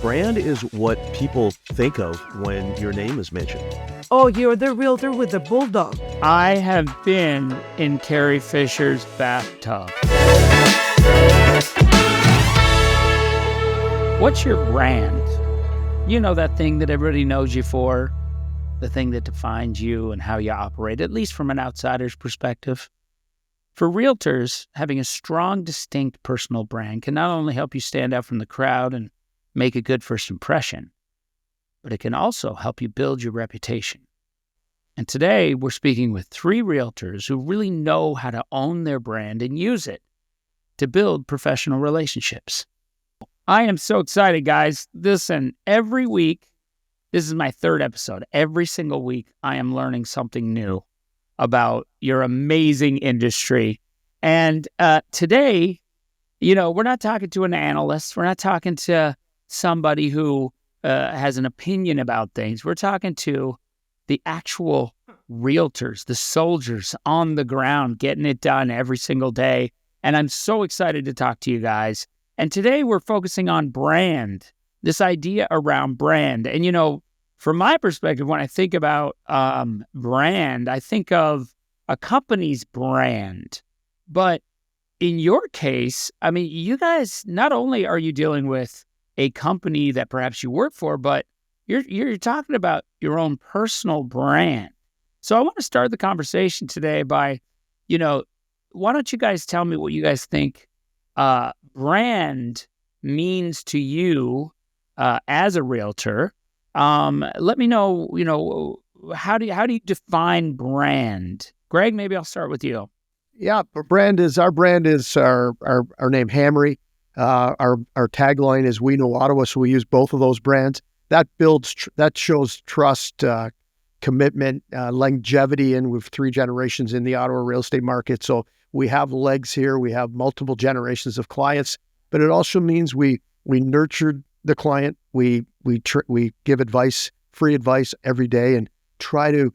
brand is what people think of when your name is mentioned. Oh, you're the realtor with the bulldog. I have been in Carrie Fisher's bathtub. What's your brand? You know, that thing that everybody knows you for, the thing that defines you and how you operate, at least from an outsider's perspective. For realtors, having a strong, distinct personal brand can not only help you stand out from the crowd and make a good first impression, but it can also help you build your reputation. And today, we're speaking with 3 realtors who really know how to own their brand and use it to build professional relationships. I am so excited, guys. Listen, every week, this is my 3rd episode. Every single week, I am learning something new about your amazing industry. And today, you know, we're not talking to an analyst. We're not talking to somebody who has an opinion about things. We're talking to the actual realtors, the soldiers on the ground, getting it done every single day. And I'm so excited to talk to you guys. And today we're focusing on brand, this idea around brand. And, you know, from my perspective, when I think about brand, I think of a company's brand. But in your case, I mean, you guys, not only are you dealing with a company that perhaps you work for, but you're talking about your own personal brand. So I want to start the conversation today by, you know, why don't you guys tell me what you guys think brand means to you as a realtor? Let me know, you know, how do you define brand? Greg, maybe I'll start with you. Yeah, our brand is our name, Hamry. Our tagline is "We know Ottawa," so we use both of those brands. That shows trust, commitment, longevity, and with 3 generations in the Ottawa real estate market. So we have legs here. We have multiple generations of clients, but it also means we nurture the client. We give advice, free advice every day, and try to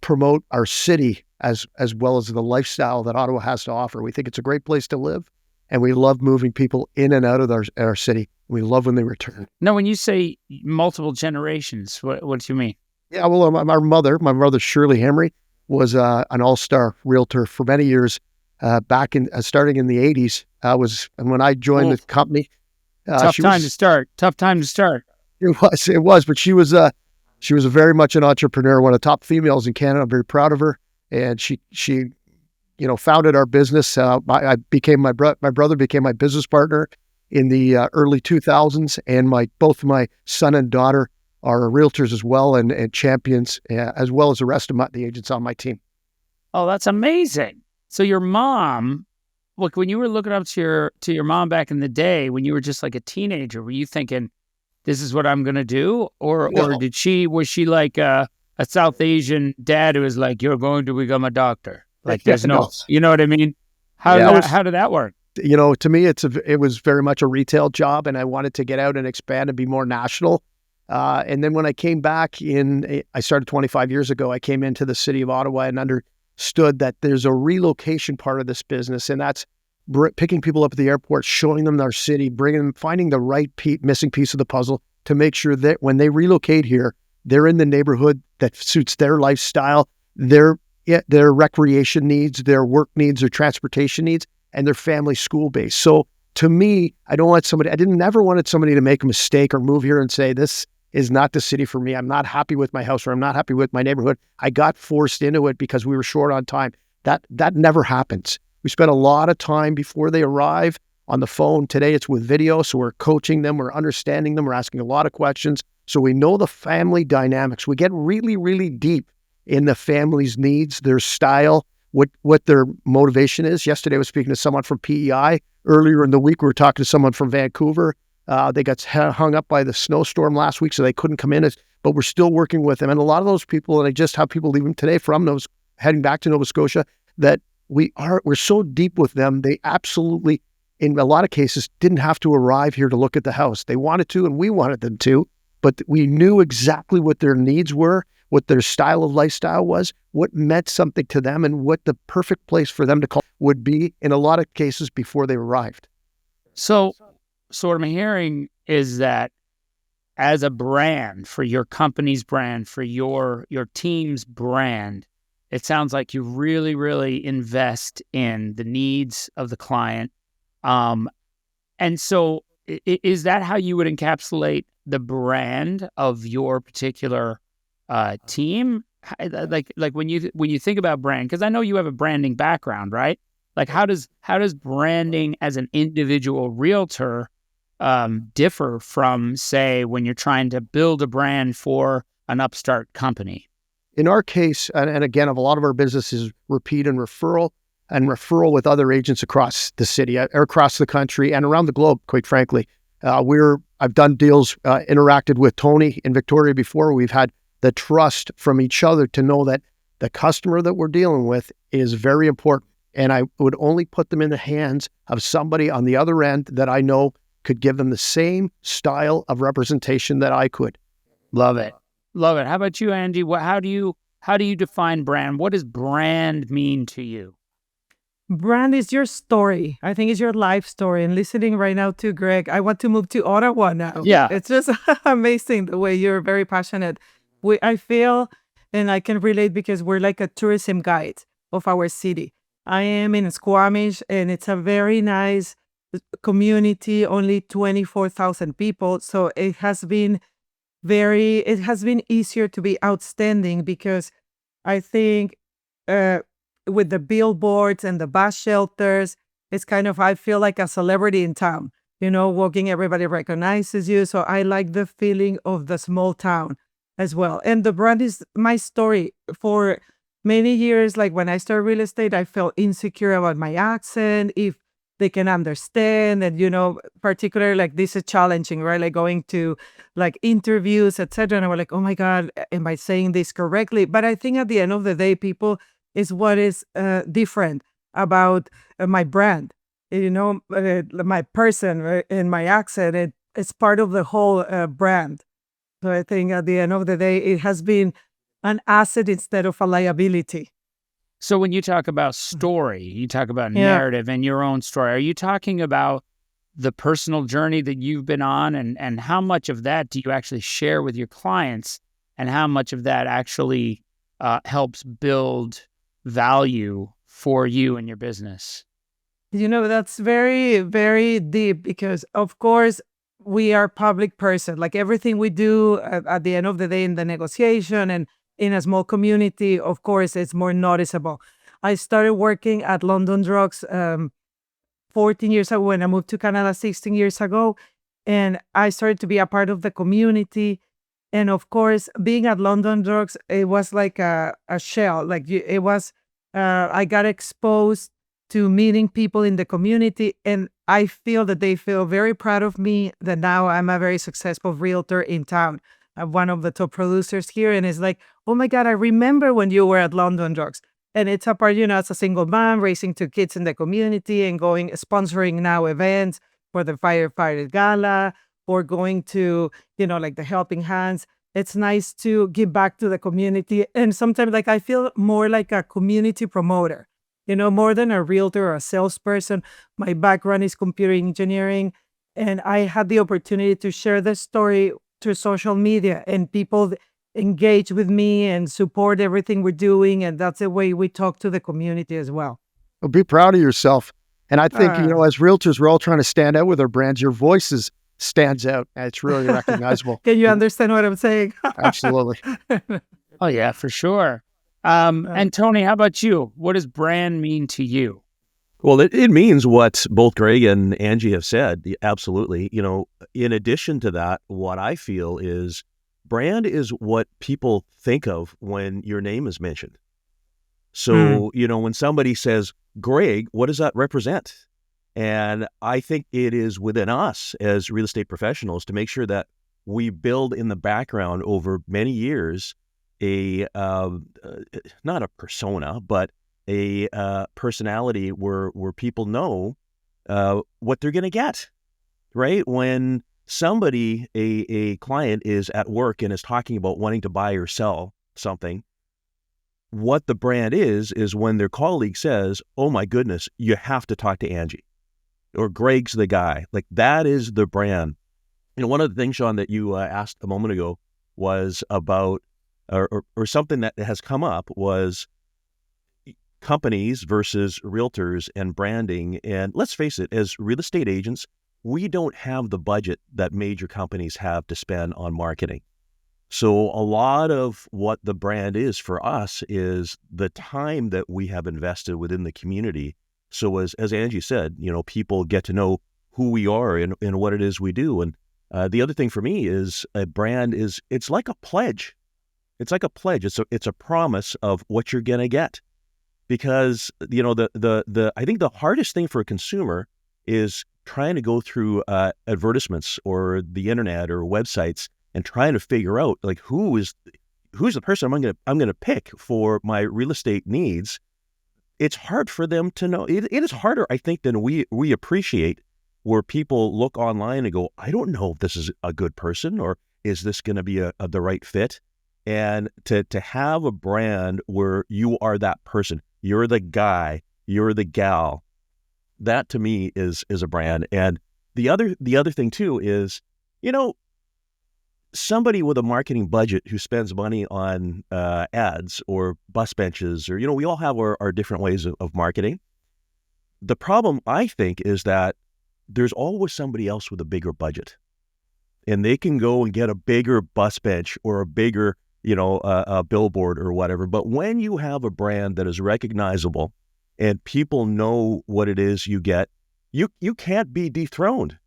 promote our city as well as the lifestyle that Ottawa has to offer. We think it's a great place to live, and we love moving people in and out of our city. We love when they return. Now, when you say multiple generations, what do you mean? Yeah, well, my mother, Shirley Hamry, was an all-star realtor for many years. Back in starting in the 80s, and when I joined the company. Tough time to start. It was, but she was very much an entrepreneur, one of the top females in Canada. I'm very proud of her, and she founded our business. My brother became my business partner in the early 2000s, and both my son and daughter are realtors as well, and champions, as well as the rest of the agents on my team. Oh, that's amazing. So your mom, look, when you were looking up to your mom back in the day, when you were just like a teenager, were you thinking, this is what I'm going to do? Or was she like a South Asian dad who was like, you're going to become a doctor? Like there's no, you know what I mean? How did that work? You know, to me, it was very much a retail job, and I wanted to get out and expand and be more national. And then when I came back I started 25 years ago, I came into the city of Ottawa and understood that there's a relocation part of this business, and that's picking people up at the airport, showing them our city, finding the right missing piece of the puzzle to make sure that when they relocate here, they're in the neighborhood that suits their lifestyle, their recreation needs, their work needs, their transportation needs, and their family school base. So to me, I never wanted somebody to make a mistake or move here and say, this is not the city for me. I'm not happy with my house, or I'm not happy with my neighborhood. I got forced into it because we were short on time. That never happens. We spend a lot of time before they arrive on the phone. Today it's with video, so we're coaching them, we're understanding them, we're asking a lot of questions. So we know the family dynamics. We get really, really deep in the family's needs, their style, what their motivation is. Yesterday I was speaking to someone from PEI. Earlier in the week, we were talking to someone from Vancouver. They got hung up by the snowstorm last week, so they couldn't come in, but we're still working with them. And a lot of those people, and I just have people leaving today heading back to Nova Scotia, that we're so deep with them. They absolutely, in a lot of cases, didn't have to arrive here to look at the house. They wanted to, and we wanted them to, but we knew exactly what their needs were, what their style of lifestyle was, what meant something to them, and what the perfect place for them to call would be in a lot of cases before they arrived. So what I'm hearing is that as a brand, for your company's brand, for your team's brand, it sounds like you really, really invest in the needs of the client. And so is that how you would encapsulate the brand of your particular team? Like when you think about brand, because I know you have a branding background, right? Like how does branding as an individual realtor differ from, say, when you're trying to build a brand for an upstart company? In our case, and again, of a lot of our business is repeat and referral with other agents across the city, or across the country, and around the globe, quite frankly. I've done deals, interacted with Tony in Victoria before. We've had the trust from each other to know that the customer that we're dealing with is very important. And I would only put them in the hands of somebody on the other end that I know could give them the same style of representation that I could. Love it. Love it. How about you, Angie? How do you define brand? What does brand mean to you? Brand is your story. I think it's your life story. And listening right now to Greg, I want to move to Ottawa now. Yeah. It's just amazing the way you're very passionate. I feel, and I can relate because we're like a tourism guide of our city. I am in Squamish, and it's a very nice community, only 24,000 people. So it has been easier to be outstanding because I think with the billboards and the bus shelters, it's kind of, I feel like a celebrity in town, walking, everybody recognizes you. So I like the feeling of the small town as well. And the brand is my story. For many years, like when I started real estate, I felt insecure about my accent, if they can understand. And, particularly like this is challenging, right? Like going to like interviews, etc. And I was like, oh my God, am I saying this correctly? But I think at the end of the day, people is what is different about my brand, my person and my accent. It's part of the whole brand. So I think at the end of the day, it has been an asset instead of a liability. So when you talk about story, you talk about narrative and your own story, are you talking about the personal journey that you've been on, and how much of that do you actually share with your clients, and how much of that actually helps build value for you and your business? That's very, very deep because, of course, we are public person. Like everything we do at the end of the day in the negotiation and in a small community, of course, it's more noticeable. I started working at London Drugs 14 years ago when I moved to Canada 16 years ago. And I started to be a part of the community. And of course, being at London Drugs, it was like a shell. Like it was, I got exposed to meeting people in the community. And I feel that they feel very proud of me, that now I'm a very successful realtor in town. I'm one of the top producers here. And it's like, oh my God, I remember when you were at London Drugs. And it's a part, as a single mom, raising 2 kids in the community and sponsoring now events for the Firefighter Gala, or going to, like the Helping Hands. It's nice to give back to the community. And sometimes like I feel more like a community promoter, more than a realtor or a salesperson. My background is computer engineering, and I had the opportunity to share the story through social media, and people engage with me and support everything we're doing. And that's the way we talk to the community as well. Well, be proud of yourself. And I think, as realtors, we're all trying to stand out with our brands. Your voices stands out. And it's really recognizable. Can you understand what I'm saying? Absolutely. Oh, yeah, for sure. And Tony, how about you? What does brand mean to you? Well, it means what both Greg and Angie have said. Absolutely. In addition to that, what I feel is brand is what people think of when your name is mentioned. So, when somebody says, Greg, what does that represent? And I think it is within us as real estate professionals to make sure that we build in the background over many years not a persona, but a personality where people know what they're going to get, right? When somebody, a client is at work and is talking about wanting to buy or sell something, what the brand is when their colleague says, oh my goodness, you have to talk to Angie, or Greg's the guy. Like that is the brand. one of the things, Sean, that you asked a moment ago was about, or something that has come up was companies versus realtors and branding. And let's face it, as real estate agents, we don't have the budget that major companies have to spend on marketing. So a lot of what the brand is for us is the time that we have invested within the community. So as Angie said, people get to know who we are and what it is we do. And the other thing for me is a brand it's like a pledge. It's like a pledge. It's a promise of what you're going to get. Because, I think the hardest thing for a consumer is trying to go through advertisements or the internet or websites and trying to figure out like who's the person I'm going to pick for my real estate needs. It's hard for them to know. It is harder, I think, than we appreciate, where people look online and go, I don't know if this is a good person, or is this going to be the right fit? And to have a brand where you are that person, you're the guy, you're the gal, that to me is a brand. And the other thing too is, somebody with a marketing budget who spends money on ads or bus benches, or, we all have our different ways of marketing. The problem, I think, is that there's always somebody else with a bigger budget, and they can go and get a bigger bus bench or a bigger, a billboard or whatever. But when you have a brand that is recognizable and people know what it is you get, you can't be dethroned.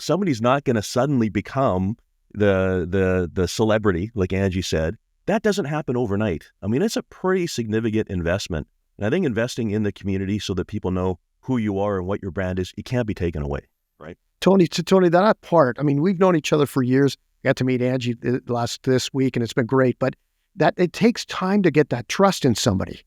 Somebody's not going to suddenly become the celebrity, like Angie said. That doesn't happen overnight. I mean, it's a pretty significant investment. And I think investing in the community so that people know who you are and what your brand is, it can't be taken away, right? Tony, that part, I mean, we've known each other for years. I got to meet Angie this week, and it's been great. But that it takes time to get that trust in somebody,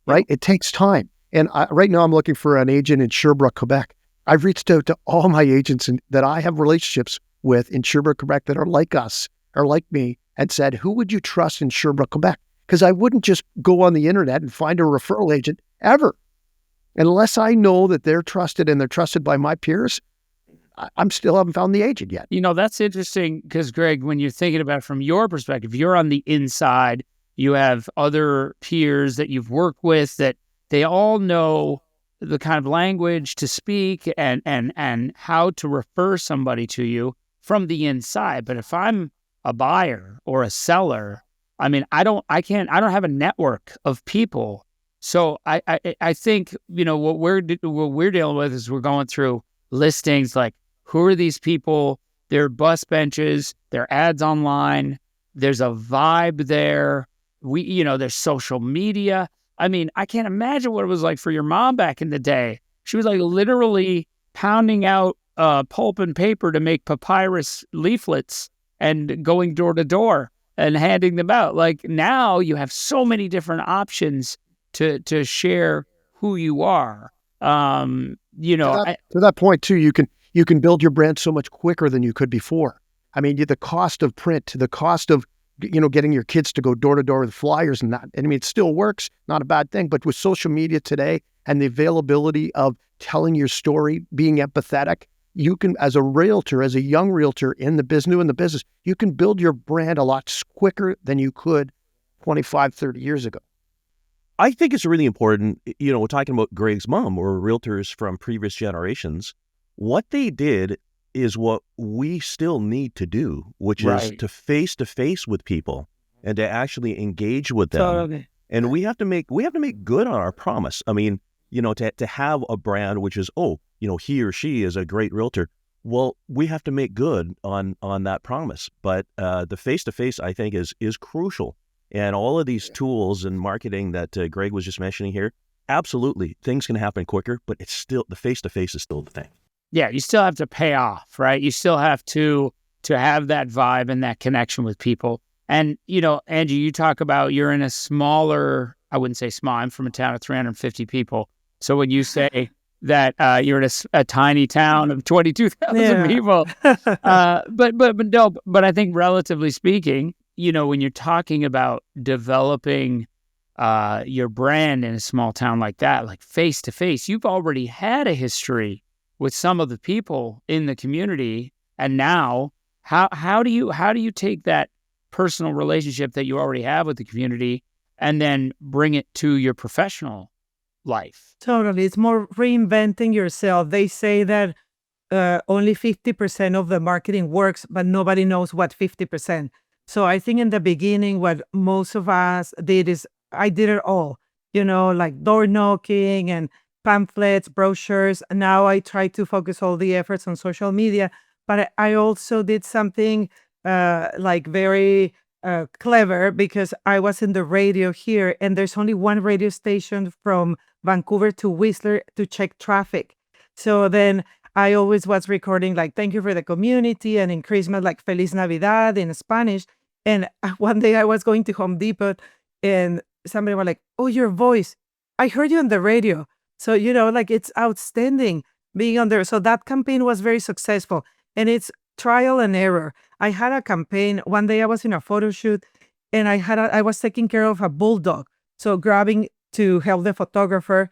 right? It takes time. And right now I'm looking for an agent in Sherbrooke, Quebec. I've reached out to all my agents that I have relationships with in Sherbrooke, Quebec, that are like us, or like me, and said, who would you trust in Sherbrooke, Quebec? Because I wouldn't just go on the internet and find a referral agent ever. Unless I know that they're trusted and they're trusted by my peers, I'm still haven't found the agent yet. That's interesting because, Greg, when you're thinking about it from your perspective, you're on the inside. You have other peers that you've worked with that they all know the kind of language to speak and how to refer somebody to you from the inside. But if I'm a buyer or a seller, I mean, I don't have a network of people. So I think, what we're dealing with is we're going through listings like, who are these people? Their bus benches, their ads online. There's a vibe there. There's social media. I mean, I can't imagine what it was like for your mom back in the day. She was like literally pounding out pulp and paper to make papyrus leaflets and going door to door and handing them out. Like now you have so many different options to share who you are. To that point too, you can build your brand so much quicker than you could before. I mean, the cost of print, the cost of, getting your kids to go door to door with flyers and that. And I mean, it still works, not a bad thing. But with social media today and the availability of telling your story, being empathetic, you can, as a realtor, as a young realtor in the business, you can build your brand a lot quicker than you could 25, 30 years ago. I think it's really important, we're talking about Greg's mom or realtors from previous generations. What they did is what we still need to do, which is to face with people and to actually engage with them. Totally. And we have to make good on our promise. I mean, to have a brand which is, he or she is a great realtor. Well, we have to make good on that promise. But the face-to-face, I think, is crucial. And all of these tools and marketing that Greg was just mentioning here, absolutely, things can happen quicker, but it's still, the face-to-face is still the thing. Yeah, you still have to pay off, right? You still have to have that vibe and that connection with people. And, Angie, you talk about you're in a smaller, I wouldn't say small, I'm from a town of 350 people. So when you say that you're in a tiny town of 22,000 people, but I think relatively speaking, when you're talking about developing your brand in a small town like that, like face to face, you've already had a history with some of the people in the community. And now How do you take that personal relationship that you already have with the community and then bring it to your professional life? Totally. It's more reinventing yourself. They say that only 50% of the marketing works, but nobody knows what 50%. So I think in the beginning, what most of us did is I did it all, like door knocking and pamphlets, brochures. Now I try to focus all the efforts on social media, but I also did something like very clever because I was in the radio here and there's only one radio station from Vancouver to Whistler to check traffic. So then I always was recording like thank you for the community and in Christmas like Feliz Navidad in Spanish. And one day I was going to Home Depot and somebody was like, oh, your voice. I heard you on the radio. So, like it's outstanding being on there. So that campaign was very successful and it's trial and error. I had a campaign. One day I was in a photo shoot and I was taking care of a bulldog. So grabbing to help the photographer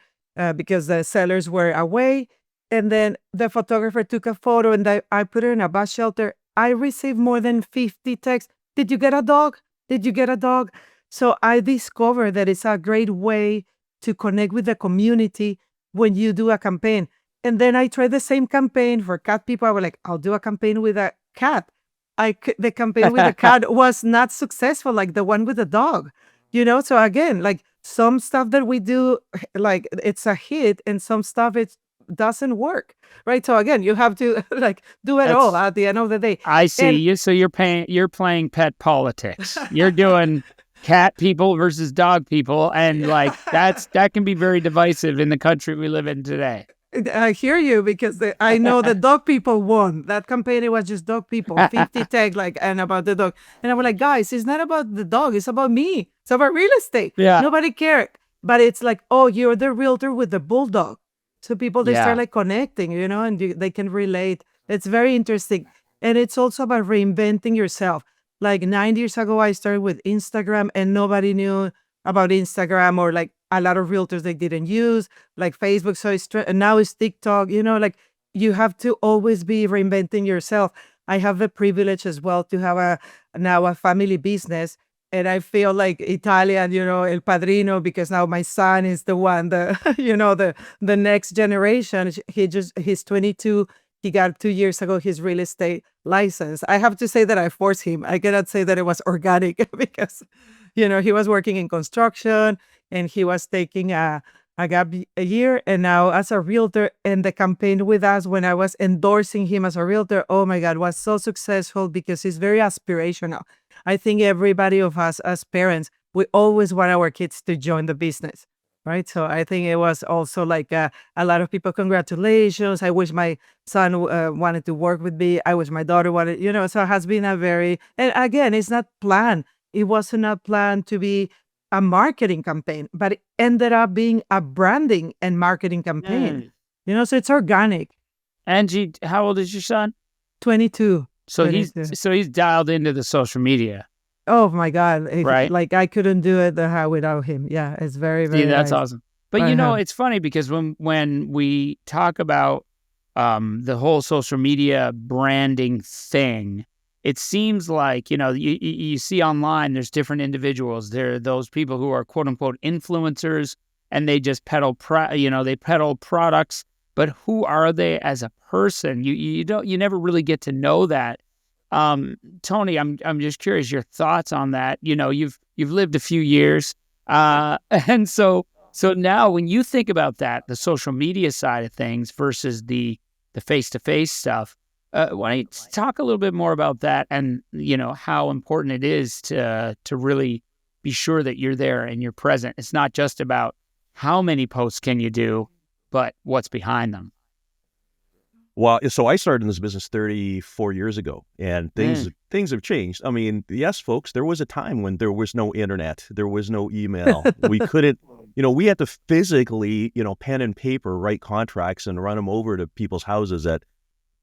because the sellers were away. And then the photographer took a photo and I put her in a bus shelter. I received more than 50 texts. Did you get a dog? Did you get a dog? So I discovered that it's a great way to connect with the community when you do a campaign. And then I tried the same campaign for cat people. I was like, I'll do a campaign with a cat. The campaign with the cat was not successful like the one with the dog, So again, like some stuff that we do, like it's a hit and some stuff it doesn't work, right? So again, you have to like do it all at the end of the day. I see you. So you're playing pet politics. You're doing cat people versus dog people, and like that can be very divisive in the country we live in today. I hear you because I know the dog people won. That campaign, it was just dog people, 50 tag and about the dog. And I was like, guys, it's not about the dog. It's about me. It's about real estate. Yeah. Nobody cared. But it's like, oh, you're the realtor with the bulldog. So people, they start like connecting, and they can relate. It's very interesting. And it's also about reinventing yourself. Like 9 years ago, I started with Instagram and nobody knew about Instagram or like a lot of realtors they didn't use, like Facebook. So now it's TikTok, like you have to always be reinventing yourself. I have the privilege as well to have now a family business. And I feel like Italian, El Padrino, because now my son is the one, the next generation. He's 22. He got 2 years ago his real estate license. I have to say that I forced him. I cannot say that it was organic because, he was working in construction and he was taking a gap a year. And now as a realtor and the campaign with us, when I was endorsing him as a realtor, oh my God, was so successful because he's very aspirational. I think everybody of us as parents, we always want our kids to join the business, right? So I think it was also like a lot of people, congratulations. I wish my son wanted to work with me. I wish my daughter wanted, so it has been and again, it's not planned. It was not planned to be a marketing campaign, but it ended up being a branding and marketing campaign, so it's organic. Angie, how old is your son? 22. So he's dialed into the social media. Oh my God. Right. Like I couldn't do it without him. Yeah. It's very, very that's nice. awesome. But it's funny because when we talk about the whole social media branding thing, it seems like, you see online, there's different individuals. There are those people who are quote unquote influencers and they just peddle products. But who are they as a person? You never really get to know that. Tony, I'm just curious your thoughts on that. You've lived a few years, and so now when you think about that, the social media side of things versus the face-to-face stuff, why don't you talk a little bit more about that and how important it is to really be sure that you're there and you're present. It's not just about how many posts can you do, but what's behind them. Well, so I started in this business 34 years ago, and things have changed. I mean, yes, folks, there was a time when there was no internet, there was no email. We couldn't, we had to physically, pen and paper, write contracts and run them over to people's houses at,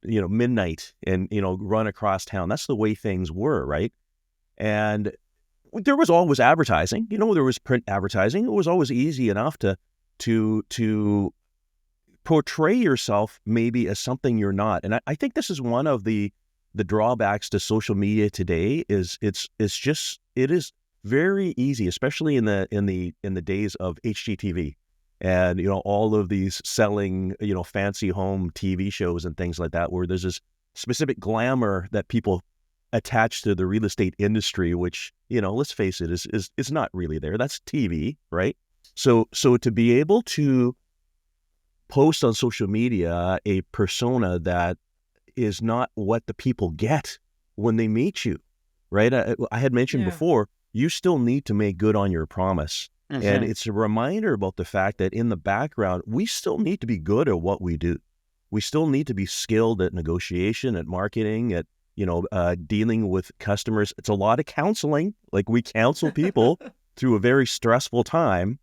midnight and, run across town. That's the way things were, right? And there was always advertising. There was print advertising. It was always easy enough to portray yourself maybe as something you're not. And I think this is one of the the drawbacks to social media today is it is very easy, especially in the days of HGTV and all of these selling fancy home TV shows and things like that, where there's this specific glamour that people attach to the real estate industry, which let's face it, is not really there. That's TV, right? So to be able to post on social media a persona that is not what the people get when they meet you, right? I had mentioned before, you still need to make good on your promise. And it's a reminder about the fact that in the background, we still need to be good at what we do. We still need to be skilled at negotiation, at marketing, at dealing with customers. It's a lot of counseling. Like, we counsel people through a very stressful time.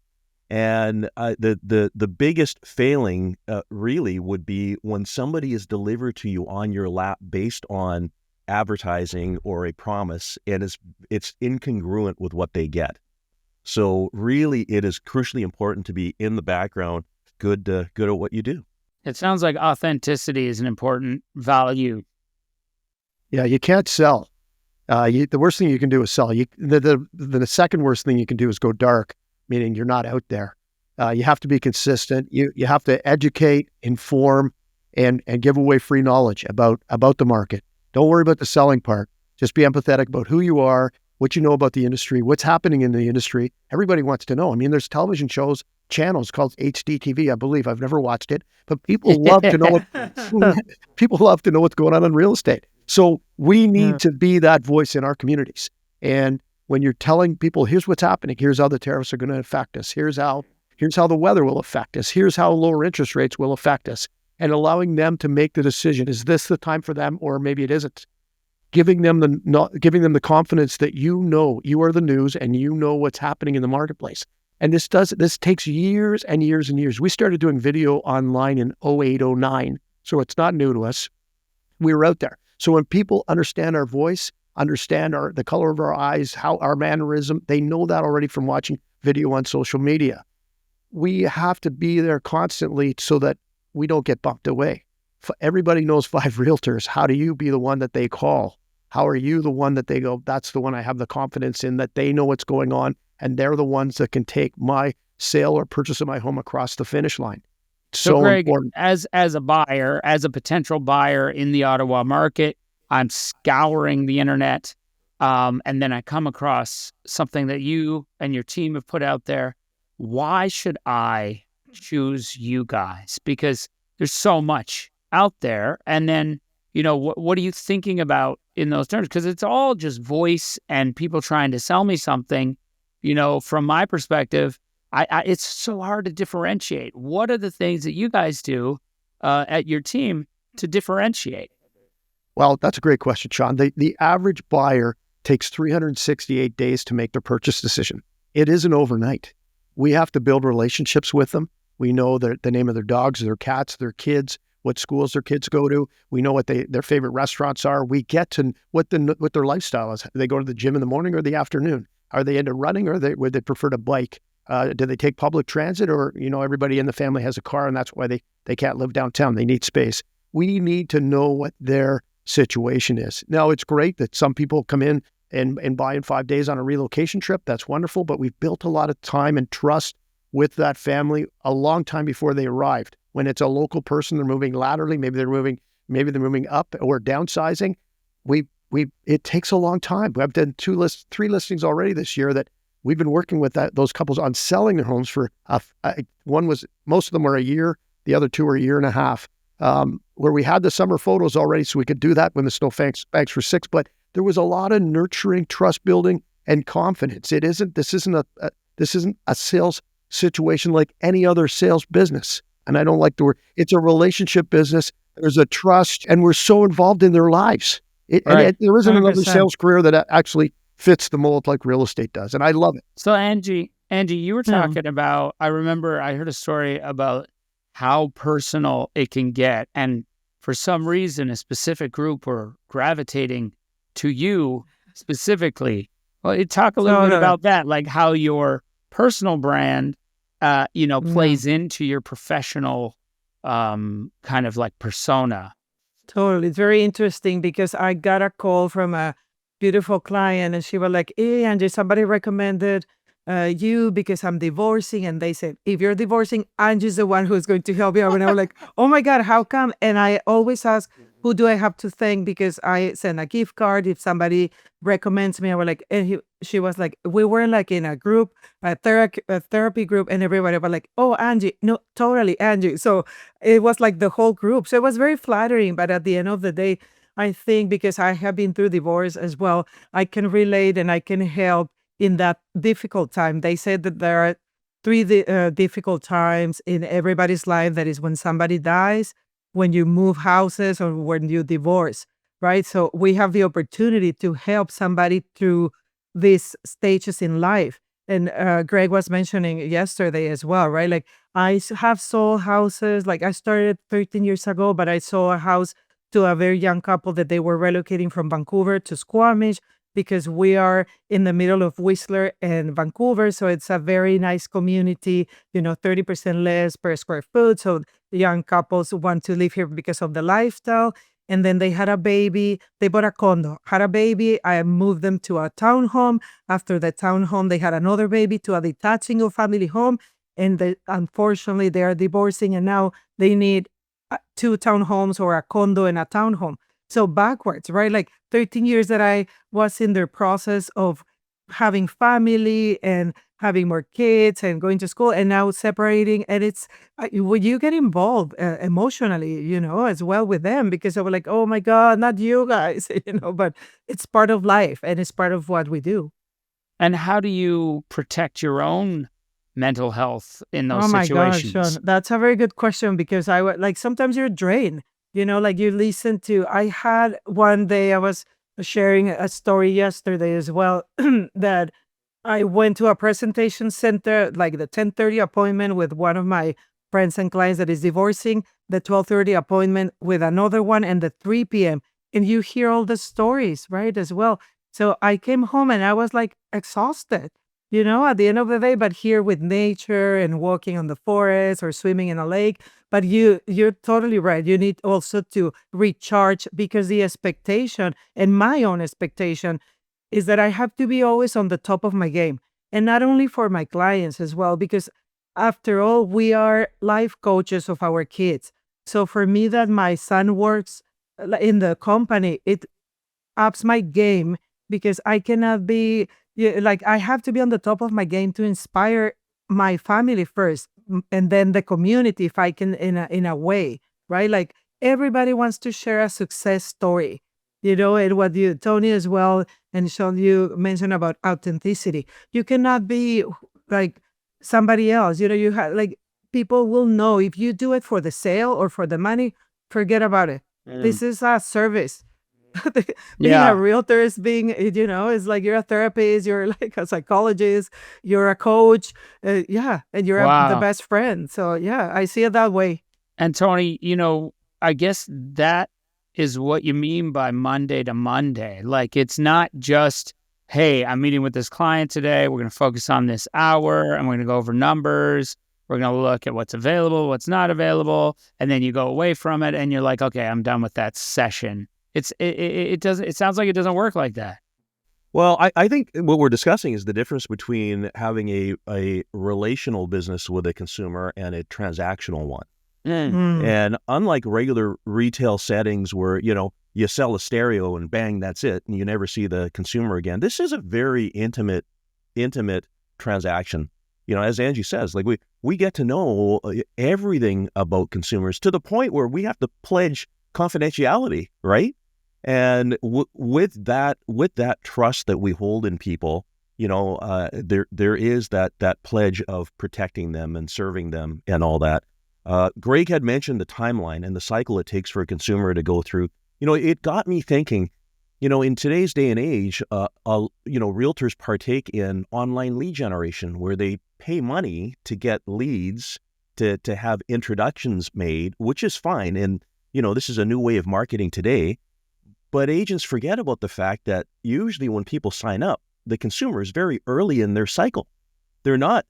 And the biggest failing really would be when somebody is delivered to you on your lap based on advertising or a promise, and it's incongruent with what they get. So really, it is crucially important to be in the background, good at what you do. It sounds like authenticity is an important value. Yeah, you can't sell. The worst thing you can do is sell. The second worst thing you can do is go dark, meaning you're not out there. You have to be consistent. You have to educate, inform, and give away free knowledge about the market. Don't worry about the selling part. Just be empathetic about who you are, what you know about the industry, what's happening in the industry. Everybody wants to know. I mean, there's television channels called HGTV, I believe. I've never watched it, but people love to know people love to know what's going on in real estate. So we need to be that voice in our communities. And when you're telling people, here's what's happening, here's how the tariffs are going to affect us, here's how the weather will affect us, here's how lower interest rates will affect us, and allowing them to make the decision, is this the time for them, or maybe it isn't? Giving them the confidence that you are the news and you know what's happening in the marketplace. And this takes years and years and years. We started doing video online in 2008, 2009, so it's not new to us. We were out there. So when people understand our voice, understand the color of our eyes, how our mannerism, they know that already from watching video on social media. We have to be there constantly so that we don't get bumped away. Everybody knows 5 realtors. How do you be the one that they call? How are you the one that they go, that's the one I have the confidence in, that they know what's going on, and they're the ones that can take my sale or purchase of my home across the finish line. So Greg, important. As a buyer, as a potential buyer in the Ottawa market, I'm scouring the internet, and then I come across something that you and your team have put out there. Why should I choose you guys? Because there's so much out there. And then, what are you thinking about in those terms? Because it's all just voice and people trying to sell me something. From my perspective, it's so hard to differentiate. What are the things that you guys do at your team to differentiate? Well, that's a great question, Sean. The average buyer takes 368 days to make their purchase decision. It isn't overnight. We have to build relationships with them. We know the name of their dogs, their cats, their kids, what schools their kids go to. We know what their favorite restaurants are. We get to what their lifestyle is. Do they go to the gym in the morning or the afternoon? Are they into running, or would they prefer to bike? Do they take public transit, or everybody in the family has a car and that's why they can't live downtown? They need space. We need to know what their situation is. Now, it's great that some people come in and buy in 5 days on a relocation trip. That's wonderful, but we've built a lot of time and trust with that family a long time before they arrived. When it's a local person, they're moving laterally, maybe they're moving up or downsizing. It takes a long time. I've done 3 listings already this year that we've been working with those couples on selling their homes for most of them were a year, the other 2 were a year and a half. Where we had the summer photos already, so we could do that when the snow banks were 6. But there was a lot of nurturing, trust building, and confidence. This isn't a sales situation like any other sales business. And I don't like the word. It's a relationship business. There's a trust, and we're so involved in their lives. There isn't 100%. Another sales career that actually fits the mold like real estate does, and I love it. So Angie, you were talking about. I remember I heard a story about how personal it can get, and for some reason, a specific group were gravitating to you specifically. Well, you talk a little bit about that, like how your personal brand, plays into your professional kind of like persona. Totally. It's very interesting because I got a call from a beautiful client and she was like, hey, Angie, somebody recommended you because I'm divorcing. And they said, if you're divorcing, Angie's the one who's going to help you. And I was like, oh my God, how come? And I always ask, who do I have to thank? Because I send a gift card if somebody recommends me. I was like, she was like, we were like in a group, a therapy group, and everybody was like, oh, Angie, no, totally, Angie. So it was like the whole group. So it was very flattering. But at the end of the day, I think because I have been through divorce as well, I can relate and I can help in that difficult time. They said that there are three difficult times in everybody's life. That is when somebody dies, when you move houses, or when you divorce, right? So we have the opportunity to help somebody through these stages in life. And Greg was mentioning yesterday as well, right? Like have sold houses. Like I started 13 years ago, but I sold a house to a very young couple that they were relocating from Vancouver to Squamish because we are in the middle of Whistler and Vancouver. So it's a very nice community, 30% less per square foot. So the young couples want to live here because of the lifestyle. And then they had a baby. They bought a condo, had a baby. I moved them to a townhome. After the townhome, they had another baby to a detached single family home. And unfortunately, they are divorcing and now they need two townhomes or a condo and a townhome. So backwards, right? Like 13 years that I was in the process of having family and having more kids and going to school and now separating. And it's, when you get involved emotionally, as well with them, because I was like, oh my God, not you guys, but it's part of life and it's part of what we do. And how do you protect your own mental health in those situations? Gosh, Sean, that's a very good question because I would like sometimes you're drained, like you listen to. I had one day I was sharing a story yesterday as well that I went to a presentation center, like the 10:30 appointment with one of my friends and clients that is divorcing, the 12:30 appointment with another one, and the 3 p.m. And you hear all the stories, right, as well. So I came home and I was like exhausted. At the end of the day, but here with nature and walking on the forest or swimming in a lake. But you're totally right. You need also to recharge because the expectation and my own expectation is that I have to be always on the top of my game. And not only for my clients as well, because after all, we are life coaches of our kids. So for me that my son works in the company, it ups my game because I cannot be like I have to be on the top of my game to inspire my family first and then the community if I can in a way, right? Like everybody wants to share a success story, and what you Tony as well and Sean you mentioned about authenticity. You cannot be like somebody else, you have like people will know if you do it for the sale or for the money, forget about it. This is a service. Being a realtor is it's like you're a therapist, you're like a psychologist, you're a coach, and you're the best friend. So I see it that way. And Tony, I guess that is what you mean by Monday to Monday. Like it's not just, hey, I'm meeting with this client today. We're going to focus on this hour and we're going to go over numbers. We're going to look at what's available, what's not available. And then you go away from it and you're like, okay, I'm done with that session. It sounds like it doesn't work like that. Well, I think what we're discussing is the difference between having a relational business with a consumer and a transactional one. And unlike regular retail settings where, you sell a stereo and bang, that's it, and you never see the consumer again, this is a very intimate transaction. As Angie says, like we get to know everything about consumers to the point where we have to pledge confidentiality, right? And with that trust that we hold in people, there is that pledge of protecting them and serving them and all that. Greg had mentioned the timeline and the cycle it takes for a consumer to go through. It got me thinking, in today's day and age, realtors partake in online lead generation where they pay money to get leads to have introductions made, which is fine. And, this is a new way of marketing today. But agents forget about the fact that usually when people sign up, the consumer is very early in their cycle. They're not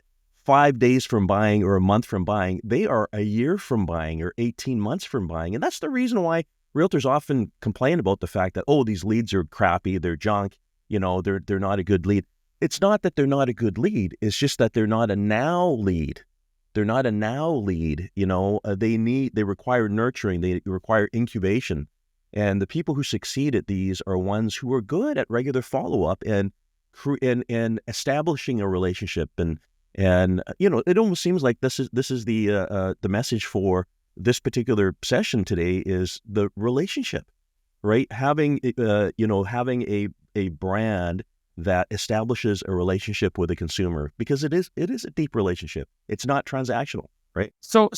5 days from buying or a month from buying. They are a year from buying or 18 months from buying. And that's the reason why realtors often complain about the fact that, oh, these leads are crappy, they're junk, they're not a good lead. It's not that they're not a good lead. It's just that they're not a now lead. They're not a now lead. They require nurturing. They require incubation. And the people who succeed at these are ones who are good at regular follow-up and establishing a relationship. And it almost seems like this is the message for this particular session today is the relationship, right? Having a brand that establishes a relationship with a consumer, because it is a deep relationship. It's not transactional, right? So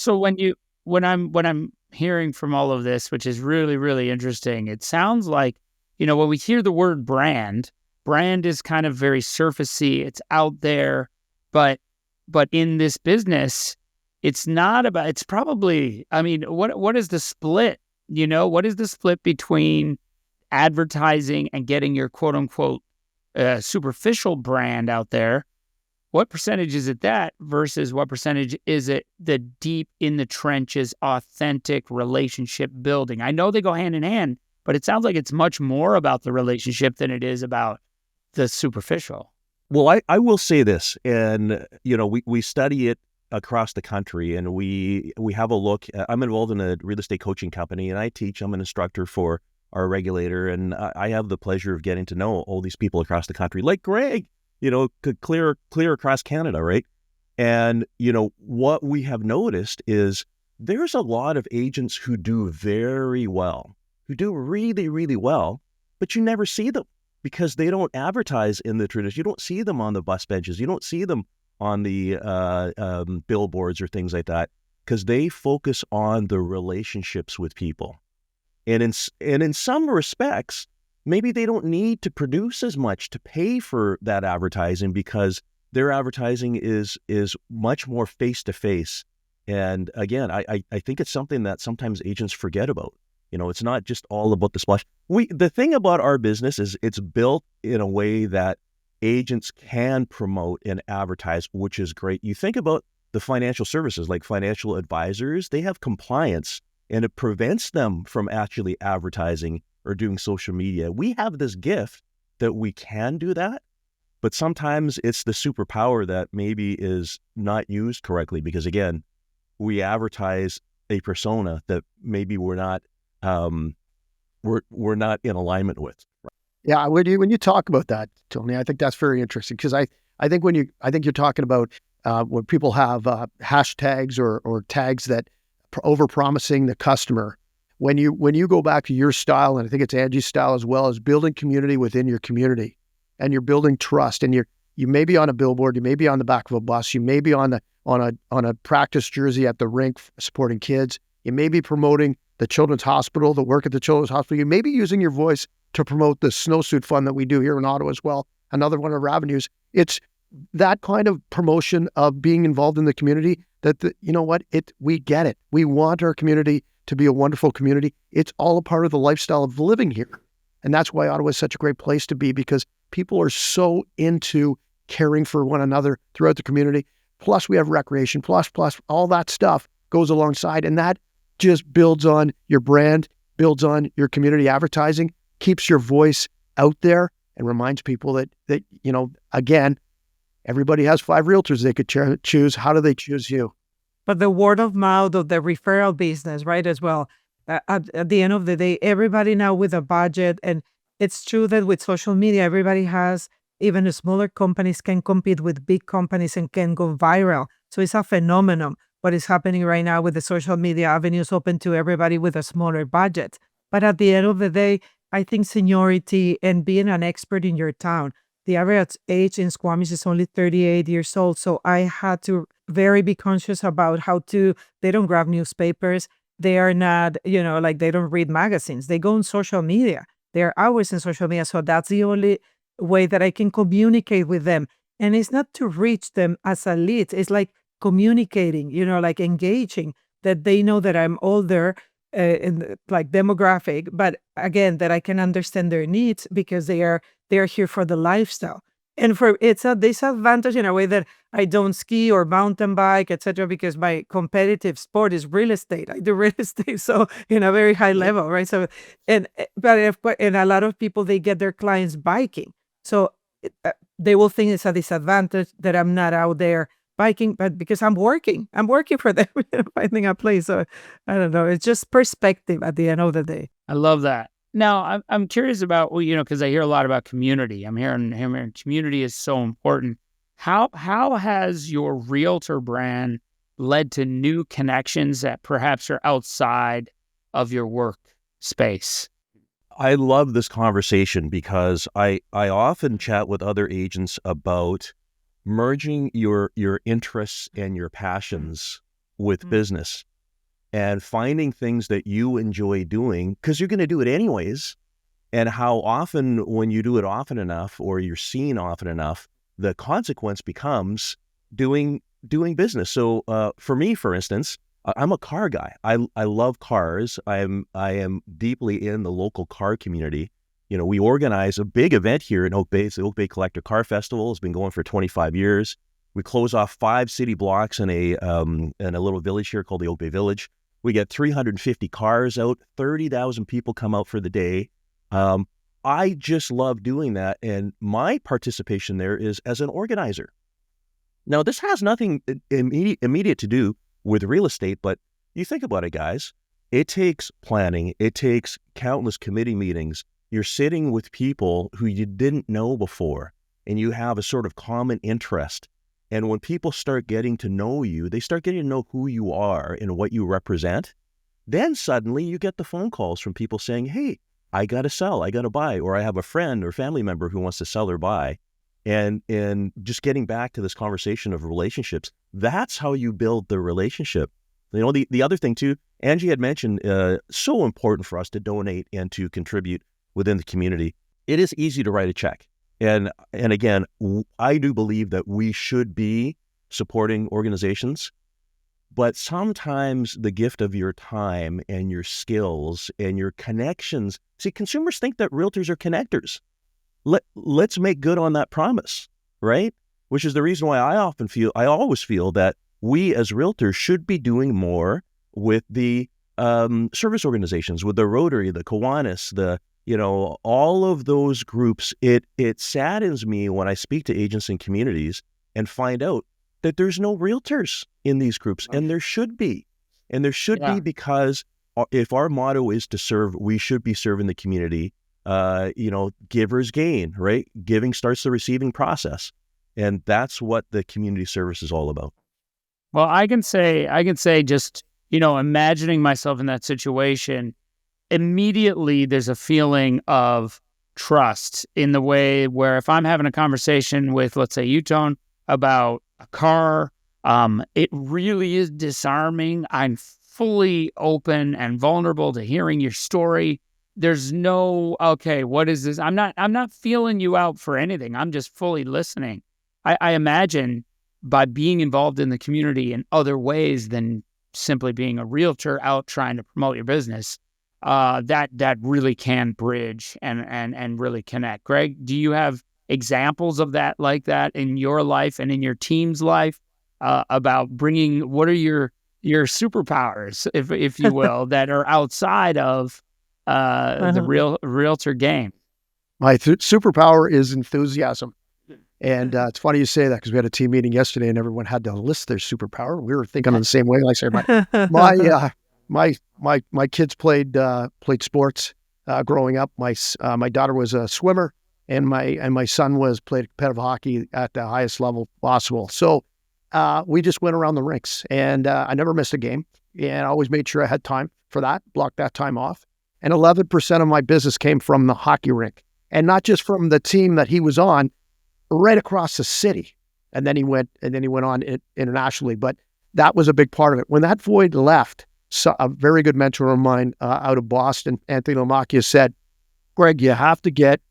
when I'm hearing from all of this, which is really, really interesting, it sounds like, when we hear the word brand is kind of very surfacey. It's out there, but in this business, it's not about, it's probably, what is the split? What is the split between advertising and getting your quote unquote superficial brand out there? What percentage is it that versus what percentage is it the deep in the trenches, authentic relationship building? I know they go hand in hand, but it sounds like it's much more about the relationship than it is about the superficial. Well, I will say this, and we study it across the country, and we have a look. I'm involved in a real estate coaching company, and I teach. I'm an instructor for our regulator, and I have the pleasure of getting to know all these people across the country, like Greg, clear across Canada, right? And, what we have noticed is there's a lot of agents who do very well, who do really, really well, but you never see them because they don't advertise in the tradition. You don't see them on the bus benches. You don't see them on the billboards or things like that, because they focus on the relationships with people. And in some respects, maybe they don't need to produce as much to pay for that advertising, because their advertising is much more face-to-face. And again, I think it's something that sometimes agents forget about. It's not just all about the splash. The thing about our business is it's built in a way that agents can promote and advertise, which is great. You think about the financial services, like financial advisors, they have compliance, and it prevents them from actually advertising or doing social media. We have this gift that we can do that, but sometimes it's the superpower that maybe is not used correctly, because again, we advertise a persona that maybe we're not in alignment with. Yeah, when you talk about that, Tony, I think that's very interesting, because I think you're talking about when people have hashtags or tags that over-promising the customer. When you go back to your style, and I think it's Angie's style as well, is building community within your community, and you're building trust, and you may be on a billboard, you may be on the back of a bus, you may be on a practice jersey at the rink supporting kids, you may be promoting the children's hospital, the work at the children's hospital, you may be using your voice to promote the snowsuit fun that we do here in Ottawa as well, another one of our avenues. It's that kind of promotion of being involved in the community that we get it. We want our community to be a wonderful community. It's all a part of the lifestyle of living here. And that's why Ottawa is such a great place to be, because people are so into caring for one another throughout the community. Plus we have recreation, plus all that stuff goes alongside. And that just builds on your brand, builds on your community advertising, keeps your voice out there, and reminds people that again, everybody has 5 realtors they could choose. How do they choose you? But the word of mouth of the referral business, right, as well. At the end of the day, everybody now with a budget, and it's true that with social media, everybody has, even the smaller companies can compete with big companies and can go viral. So it's a phenomenon. What is happening right now with the social media avenues open to everybody with a smaller budget. But at the end of the day, I think seniority and being an expert in your town, the average age in Squamish is only 38 years old. So I had to very be conscious about they don't grab newspapers. They are not, they don't read magazines. They go on social media. They are hours in social media. So that's the only way that I can communicate with them. And it's not to reach them as a lead. It's like communicating, like engaging, that they know that I'm older, in like demographic, but again, that I can understand their needs, because they are here for the lifestyle. And for it's a disadvantage in a way that I don't ski or mountain bike, etc., because my competitive sport is real estate. I do real estate, so in a very high level, right? So, and a lot of people, they get their clients biking, so they will think it's a disadvantage that I'm not out there biking, but because I'm working for them, finding a place. So I don't know. It's just perspective at the end of the day. I love that. Now, I'm curious about, well, because I hear a lot about community. I'm hearing community is so important. How has your realtor brand led to new connections that perhaps are outside of your work space? I love this conversation because I often chat with other agents about merging your interests and your passions with business and finding things that you enjoy doing because you're going to do it anyways. And how often when you do it often enough or you're seen often enough, the consequence becomes doing business. So for me, for instance, I'm a car guy. I love cars. I am deeply in the local car community. We organize a big event here in Oak Bay. It's the Oak Bay Collector Car Festival. It's been going for 25 years. We close off 5 city blocks in a little village here called the Oak Bay Village. We get 350 cars out. 30,000 people come out for the day. I just love doing that, and my participation there is as an organizer. Now, this has nothing immediate to do with real estate, but you think about it, guys. It takes planning. It takes countless committee meetings. You're sitting with people who you didn't know before, and you have a sort of common interest. And when people start getting to know you, they start getting to know who you are and what you represent. Then suddenly you get the phone calls from people saying, hey, I got to sell, I got to buy, or I have a friend or family member who wants to sell or buy. And just getting back to this conversation of relationships, that's how you build the relationship. The other thing too, Angie had mentioned, so important for us to donate and to contribute within the community. It is easy to write a check. And again, I do believe that we should be supporting organizations, but sometimes the gift of your time and your skills and your connections. See, consumers think that realtors are connectors. Let's make good on that promise, right? Which is the reason why I always feel that we as realtors should be doing more with the service organizations, with the Rotary, the Kiwanis, all of those groups. It saddens me when I speak to agents and communities and find out that there's no realtors in these groups, and there should be. And there should be, because if our motto is to serve, we should be serving the community. Givers gain, right? Giving starts the receiving process. And that's what the community service is all about. Well, I can say just, imagining myself in that situation, immediately there's a feeling of trust in the way where if I'm having a conversation with, let's say, Tone, about a car, it really is disarming. I'm fully open and vulnerable to hearing your story. There's no, okay, what is this? I'm not feeling you out for anything. I'm just fully listening. I imagine by being involved in the community in other ways than simply being a realtor out trying to promote your business, that really can bridge and really connect. Greg, do you have examples of that like that in your life and in your team's life about bringing, what are your superpowers, if you will, that are outside of the realtor game? My superpower is enthusiasm. And it's funny you say that, because we had a team meeting yesterday and everyone had to list their superpower. We were thinking on the same way. Like I said, my kids played sports growing up. My daughter was a swimmer, and my son played competitive hockey at the highest level possible. So we just went around the rinks, and I never missed a game, and I always made sure I had time for that, blocked that time off. And 11% of my business came from the hockey rink, and not just from the team that he was on, right across the city. And then he went on internationally, but that was a big part of it. When that void left, a very good mentor of mine out of Boston, Anthony Lomacchia, said, Greg, you have to get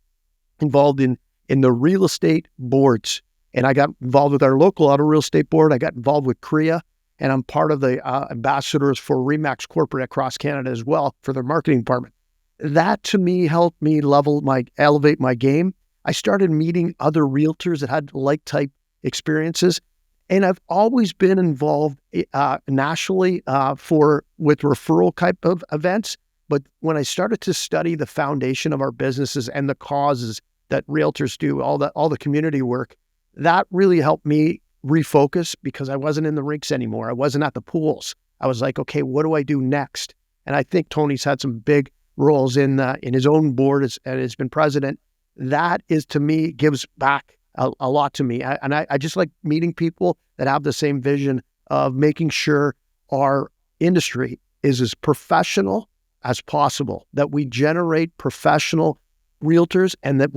involved in the real estate boards. And I got involved with our local auto real estate board. I got involved with CREA, and I'm part of the ambassadors for RE/MAX Corporate across Canada as well for their marketing department. That to me helped me elevate my game. I started meeting other realtors that had like type experiences. And I've always been involved nationally with referral type of events. But when I started to study the foundation of our businesses and the causes that realtors do, all the community work, that really helped me refocus, because I wasn't in the rinks anymore. I wasn't at the pools. I was like, okay, what do I do next? And I think Tony's had some big roles in his own board and has been president. That is, to me, gives back a lot to me. I just like meeting people that have the same vision of making sure our industry is as professional as possible, that we generate professional realtors, and that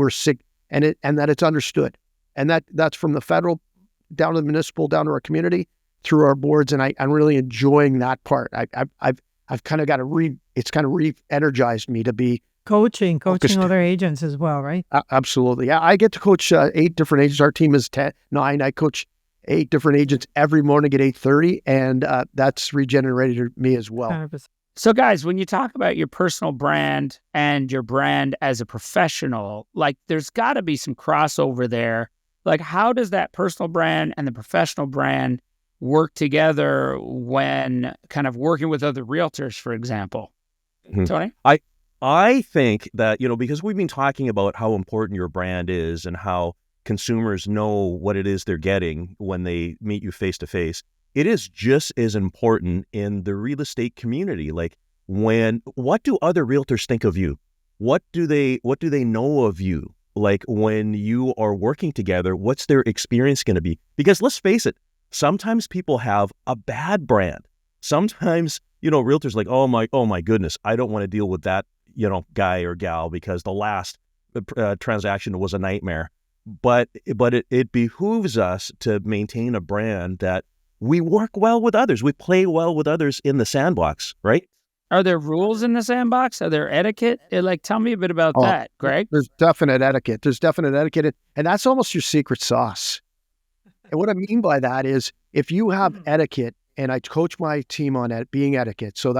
and that it's understood. And that's from the federal down to the municipal, down to our community, through our boards. And I'm really enjoying that part. I've kind of got it's kind of re-energized me to be coaching focused. other agents as well, right? Absolutely. Yeah, I get to coach 8 different agents. Our team is 9. I coach 8 different agents every morning at 8:30, and that's regenerated me as well. 100%. So guys, when you talk about your personal brand and your brand as a professional, like there's got to be some crossover there. Like, how does that personal brand and the professional brand work together when kind of working with other realtors, for example? Tony? I think that, because we've been talking about how important your brand is and how consumers know what it is they're getting when they meet you face to face, it is just as important in the real estate community. Like, what do other realtors think of you? What do they know of you? Like, when you are working together, what's their experience going to be? Because let's face it, sometimes people have a bad brand. Sometimes, realtors like, oh my goodness, I don't want to deal with that, guy or gal, because the last transaction was a nightmare. But it behooves us to maintain a brand that we work well with others. We play well with others in the sandbox, right? Are there rules in the sandbox? Are there etiquette? Tell me a bit about that, Greg. There's definite etiquette. And that's almost your secret sauce. And what I mean by that is, if you have etiquette, and I coach my team on being etiquette, so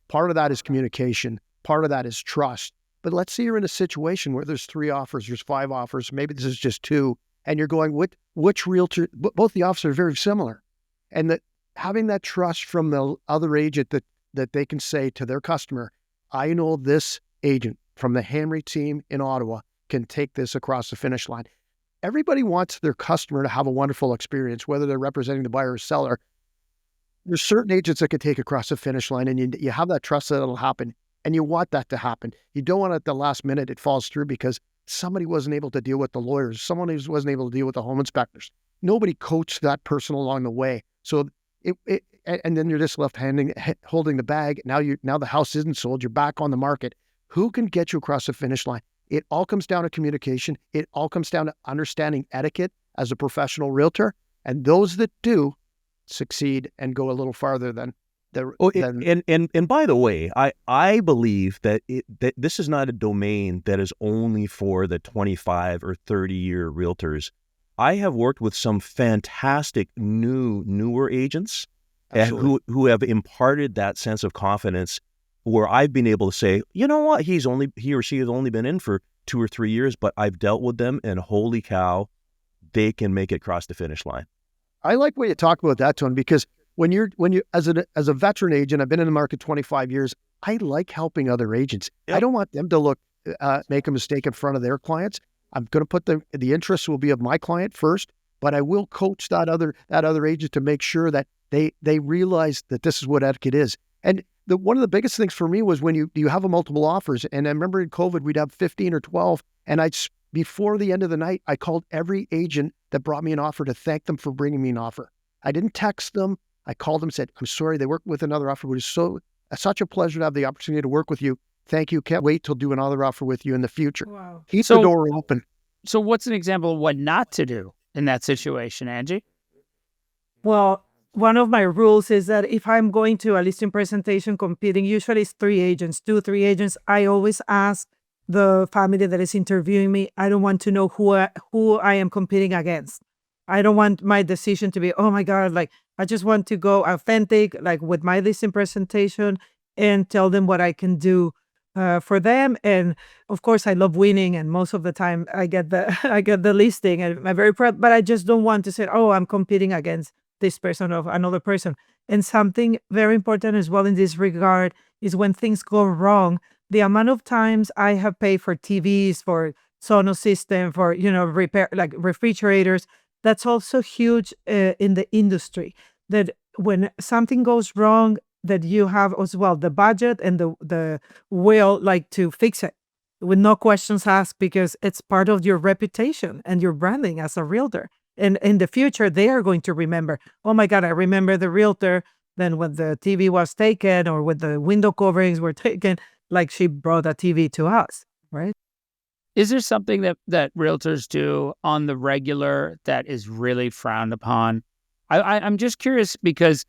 part of that is communication, part of that is trust. But let's say you're in a situation where there's 3 offers, there's 5 offers, maybe this is just 2, and you're going, which realtor? Both the offers are very similar, and that having that trust from the other agent that they can say to their customer, I know this agent from the Henry team in Ottawa can take this across the finish line. Everybody wants their customer to have a wonderful experience, whether they're representing the buyer or seller. There's certain agents that can take across the finish line, and you have that trust that it'll happen, and you want that to happen. You don't want at the last minute it falls through because somebody wasn't able to deal with the lawyers, someone who wasn't able to deal with the home inspectors. Nobody coached that person along the way. So and then you're just left holding the bag. Now the house isn't sold. You're back on the market. Who can get you across the finish line? It all comes down to communication. It all comes down to understanding etiquette as a professional realtor. And those that do succeed and go a little farther than and by the way, I believe that this is not a domain that is only for the 25 or 30-year realtors. I have worked with some fantastic newer agents who have imparted that sense of confidence, where I've been able to say, you know what, he or she has only been in for 2 or 3 years, but I've dealt with them, and holy cow, they can make it across the finish line. I like what you talk about that, Tony, because when you as a veteran agent, I've been in the market 25 years. I like helping other agents. Yep. I don't want them to make a mistake in front of their clients. I'm going to put the interests will be of my client first, but I will coach that other agent to make sure that they realize that this is what etiquette is. And one of the biggest things for me was when you have a multiple offers. And I remember in COVID, we'd have 15 or 12. And before the end of the night, I called every agent that brought me an offer to thank them for bringing me an offer. I didn't text them. I called them and said, I'm sorry, they worked with another offer. It was such a pleasure to have the opportunity to work with you. Thank you. Can't wait to do another offer with you in the future. Wow. Keep the door open. So what's an example of what not to do in that situation, Angie? Well, one of my rules is that if I'm going to a listing presentation competing, usually it's 3 agents, 2-3 agents, I always ask the family that is interviewing me, I don't want to know who I am competing against. I don't want my decision to be, oh my God, like I just want to go authentic, like with my listing presentation, and tell them what I can do for them. And of course, I love winning, and most of the time I get the I get the listing, and I'm very proud. But I just don't want to say, oh, I'm competing against this person or another person. And something very important as well in this regard is when things go wrong, the amount of times I have paid for TVs, for Sonos system, for repair like refrigerators. That's also huge in the industry. That when something goes wrong, that you have as well the budget and the will like to fix it with no questions asked, because it's part of your reputation and your branding as a realtor. And in the future, they are going to remember, oh my God, I remember the realtor. Then when the TV was taken or when the window coverings were taken, like she brought a TV to us, right? Is there something that realtors do on the regular that is really frowned upon? I'm just curious because,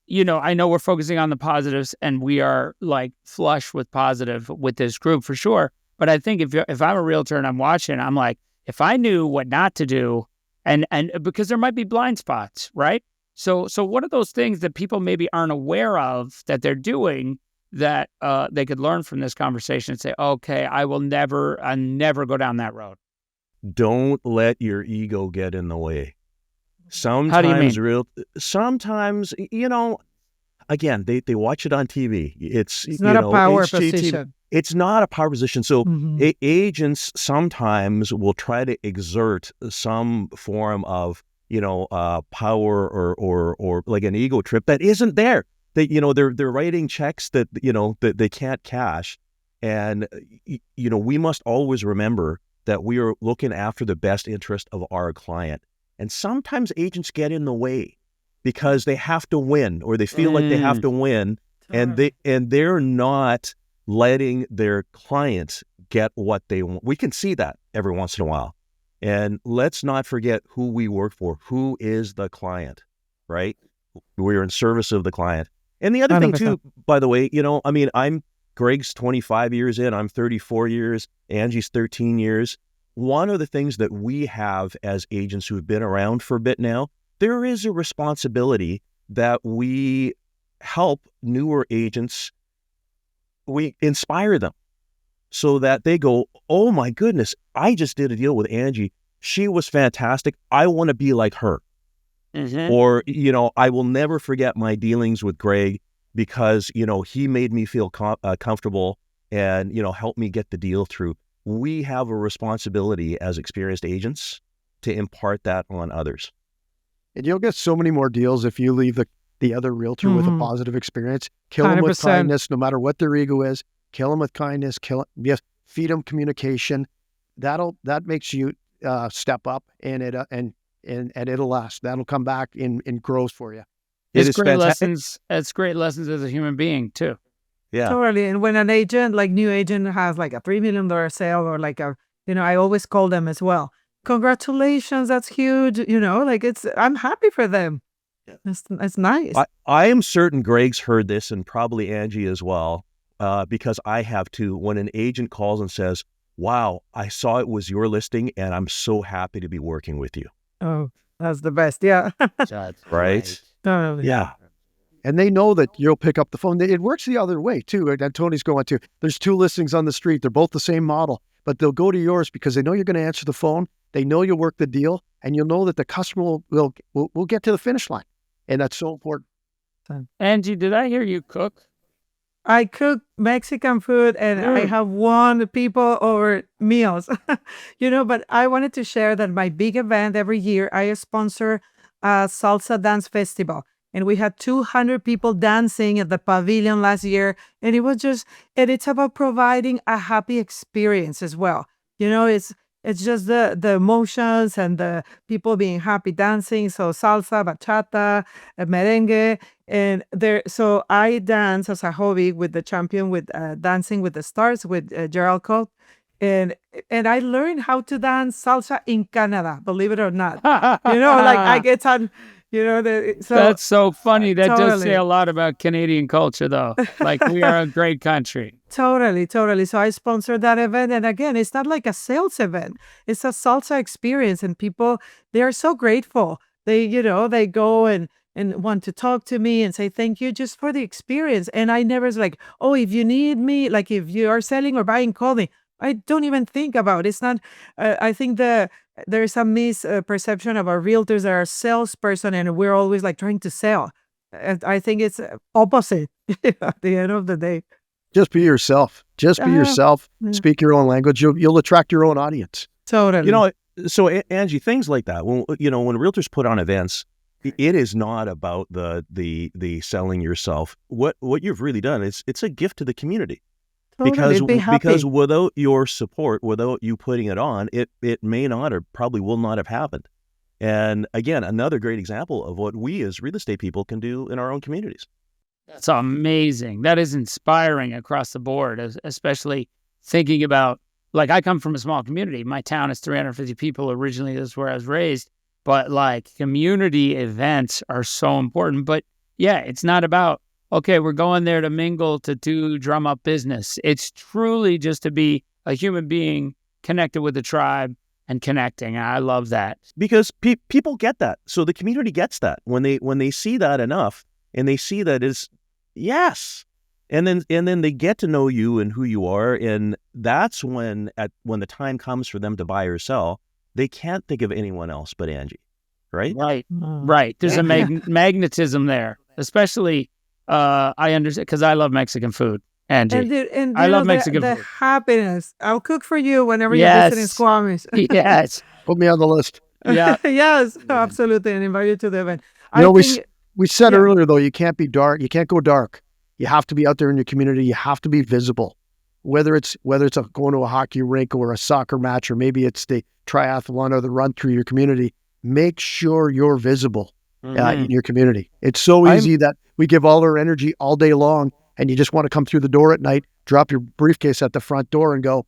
I know we're focusing on the positives and we are like flush with positive with this group for sure. But I think if I'm a realtor and I'm watching, I'm like, if I knew what not to do, and because there might be blind spots, right? So what are those things that people maybe aren't aware of that they're doing that they could learn from this conversation and say, okay, I never go down that road? Don't let your ego get in the way. How do you mean? Sometimes, again, they watch it on TV. It's not a power HGTV. position. It's not a power position. So Mhm. agents sometimes will try to exert some form of, power or like an ego trip that isn't there. They're writing checks that they can't cash, and we must always remember that we are looking after the best interest of our client. And sometimes agents get in the way because they have to win, or they feel like they have to win, and they're not letting their clients get what they want. We can see that every once in a while. And let's not forget who we work for. Who is the client, right? We're in service of the client. And the other thing 100%. too, by the way, I'm Greg's 25 years in, I'm 34 years, Angie's 13 years. One of the things that we have as agents who've been around for a bit now, there is a responsibility that we help newer agents, we inspire them so that they go, oh my goodness, I just did a deal with Angie. She was fantastic. I want to be like her. Mm-hmm. Or, I will never forget my dealings with Greg because, he made me feel comfortable and, helped me get the deal through. We have a responsibility as experienced agents to impart that on others. And you'll get so many more deals if you leave the other realtor with a Mhm. positive experience. Kill them with 100%. kindness, no matter what their ego is. Kill them with kindness. Feed them communication. That makes you step up, and it'll last. That'll come back in growth for you. It It's is great fantastic. lessons. It's great lessons as a human being too. Yeah. Totally. And when an agent, like new agent, has like a $3 million sale or like I always call them as well. Congratulations, that's huge. I'm happy for them. Yeah. It's nice. I am certain Greg's heard this, and probably Angie as well, because I have too. When an agent calls and says, wow, I saw it was your listing and I'm so happy to be working with you. Oh, that's the best. Yeah. Right? Totally. Yeah. And they know that you'll pick up the phone. It works the other way too. And Tony's going to, there's two listings on the street. They're both the same model, but they'll go to yours because they know you're going to answer the phone. They know you'll work the deal, and you'll know that the customer will get to the finish line. And that's so important. Angie, did I hear you cook? I cook Mexican food and I have won people over meals, but I wanted to share that my big event every year, I sponsor a salsa dance festival. And we had 200 people dancing at the pavilion last year. And it's about providing a happy experience as well. It's just the emotions and the people being happy dancing. So salsa, bachata, merengue. So I dance as a hobby with the champion with Dancing with the Stars with Gerald Cote. And I learned how to dance salsa in Canada, believe it or not. I get on, That's so funny. That does say Totally. a lot about Canadian culture, though. Like, we are a great country. Totally. So I sponsored that event. And again, it's not like a sales event. It's a salsa experience. And people, they are so grateful. They go and and want to talk to me and say thank you just for the experience. And I never was like, oh, if you need me, like if you are selling or buying, call me. I don't even think about it. It's not. I think there's some misperception of our realtors that are salesperson, and we're always like trying to sell. And I think it's opposite at the end of the day. Just be yourself. Just be yourself. Yeah. Speak your own language. You'll attract your own audience. Totally. You know, so Angie, things like that. When when realtors put on events, it is not about the selling yourself. What you've really done is it's a gift to the community. Totally. Be happy. Because without your support, without you putting it on, it may not or probably will not have happened. And again, another great example of what we as real estate people can do in our own communities. That's amazing. That is inspiring across the board, especially thinking about, like, I come from a small community. My town is 350 people. Originally, that's where I was raised. But like, community events are so important. But yeah, it's not about, okay, we're going there to mingle, to do drum up business. It's truly just to be a human being connected with the tribe and connecting. I love that. Because people get that. So the community gets that when they see that enough, and they see that is yes. And then they get to know you and who you are. And that's when the time comes for them to buy or sell, they can't think of anyone else but Angie. Right? Right. There's a magnetism there, especially I understand because I love Mexican food. Angie. And I love Mexican the food. happiness. I'll cook for you whenever you Yes. visit in Squamish. Yes. Put me on the list. Yeah. Yes, absolutely, and invite you to the event. We said Yeah. earlier, though, you can't be dark. You can't go dark. You have to be out there in your community. You have to be visible. Whether it's going to a hockey rink or a soccer match, or maybe it's the triathlon or the run through your community, make sure you're visible in your community. It's so easy that we give all our energy all day long, and you just want to come through the door at night, drop your briefcase at the front door and go,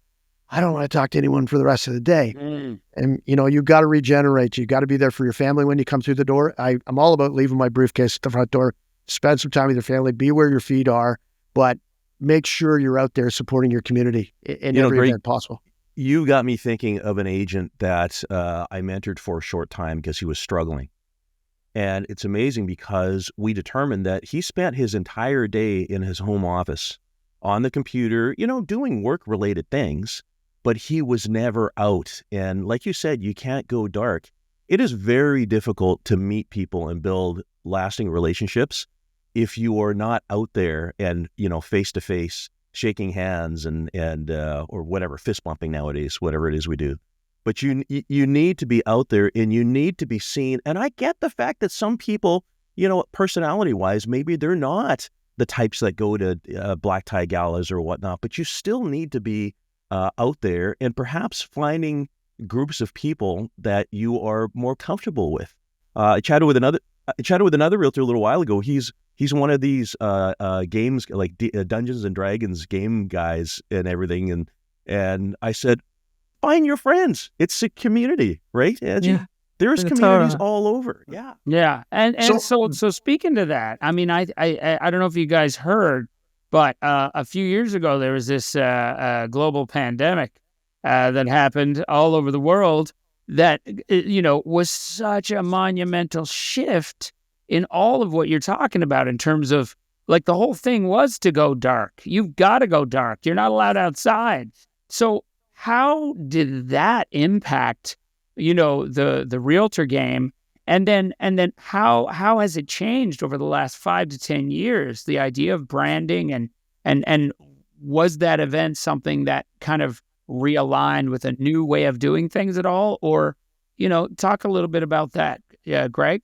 I don't want to talk to anyone for the rest of the day. And, you've got to regenerate. You've got to be there for your family when you come through the door. I'm all about leaving my briefcase at the front door, spend some time with your family, be where your feet are, but make sure you're out there supporting your community in every event possible. You got me thinking of an agent that I mentored for a short time because he was struggling. And it's amazing because we determined that he spent his entire day in his home office on the computer, doing work-related things, but he was never out. And like you said, you can't go dark. It is very difficult to meet people and build lasting relationships if you are not out there and, face-to-face, shaking hands and or whatever, fist bumping nowadays, whatever it is we do. But you need to be out there and you need to be seen. And I get the fact that some people, personality-wise, maybe they're not the types that go to black tie galas or whatnot, but you still need to be out there and perhaps finding groups of people that you are more comfortable with. I chatted with another realtor a little while ago. He's one of these games like Dungeons and Dragons game guys and everything. And I said, find your friends. It's a community, right, Angie? Yeah. There's communities all over. Yeah. Yeah. And so speaking to that, I mean, I don't know if you guys heard, but a few years ago, there was this global pandemic that happened all over the world that, was such a monumental shift in all of what you're talking about in terms of, like, the whole thing was to go dark. You've got to go dark. You're not allowed outside. So how did that impact, the realtor game? And then how has it changed over the last 5 to 10 years, the idea of branding and was that event something that kind of realigned with a new way of doing things at all? Or, talk a little bit about that. Yeah, Greg?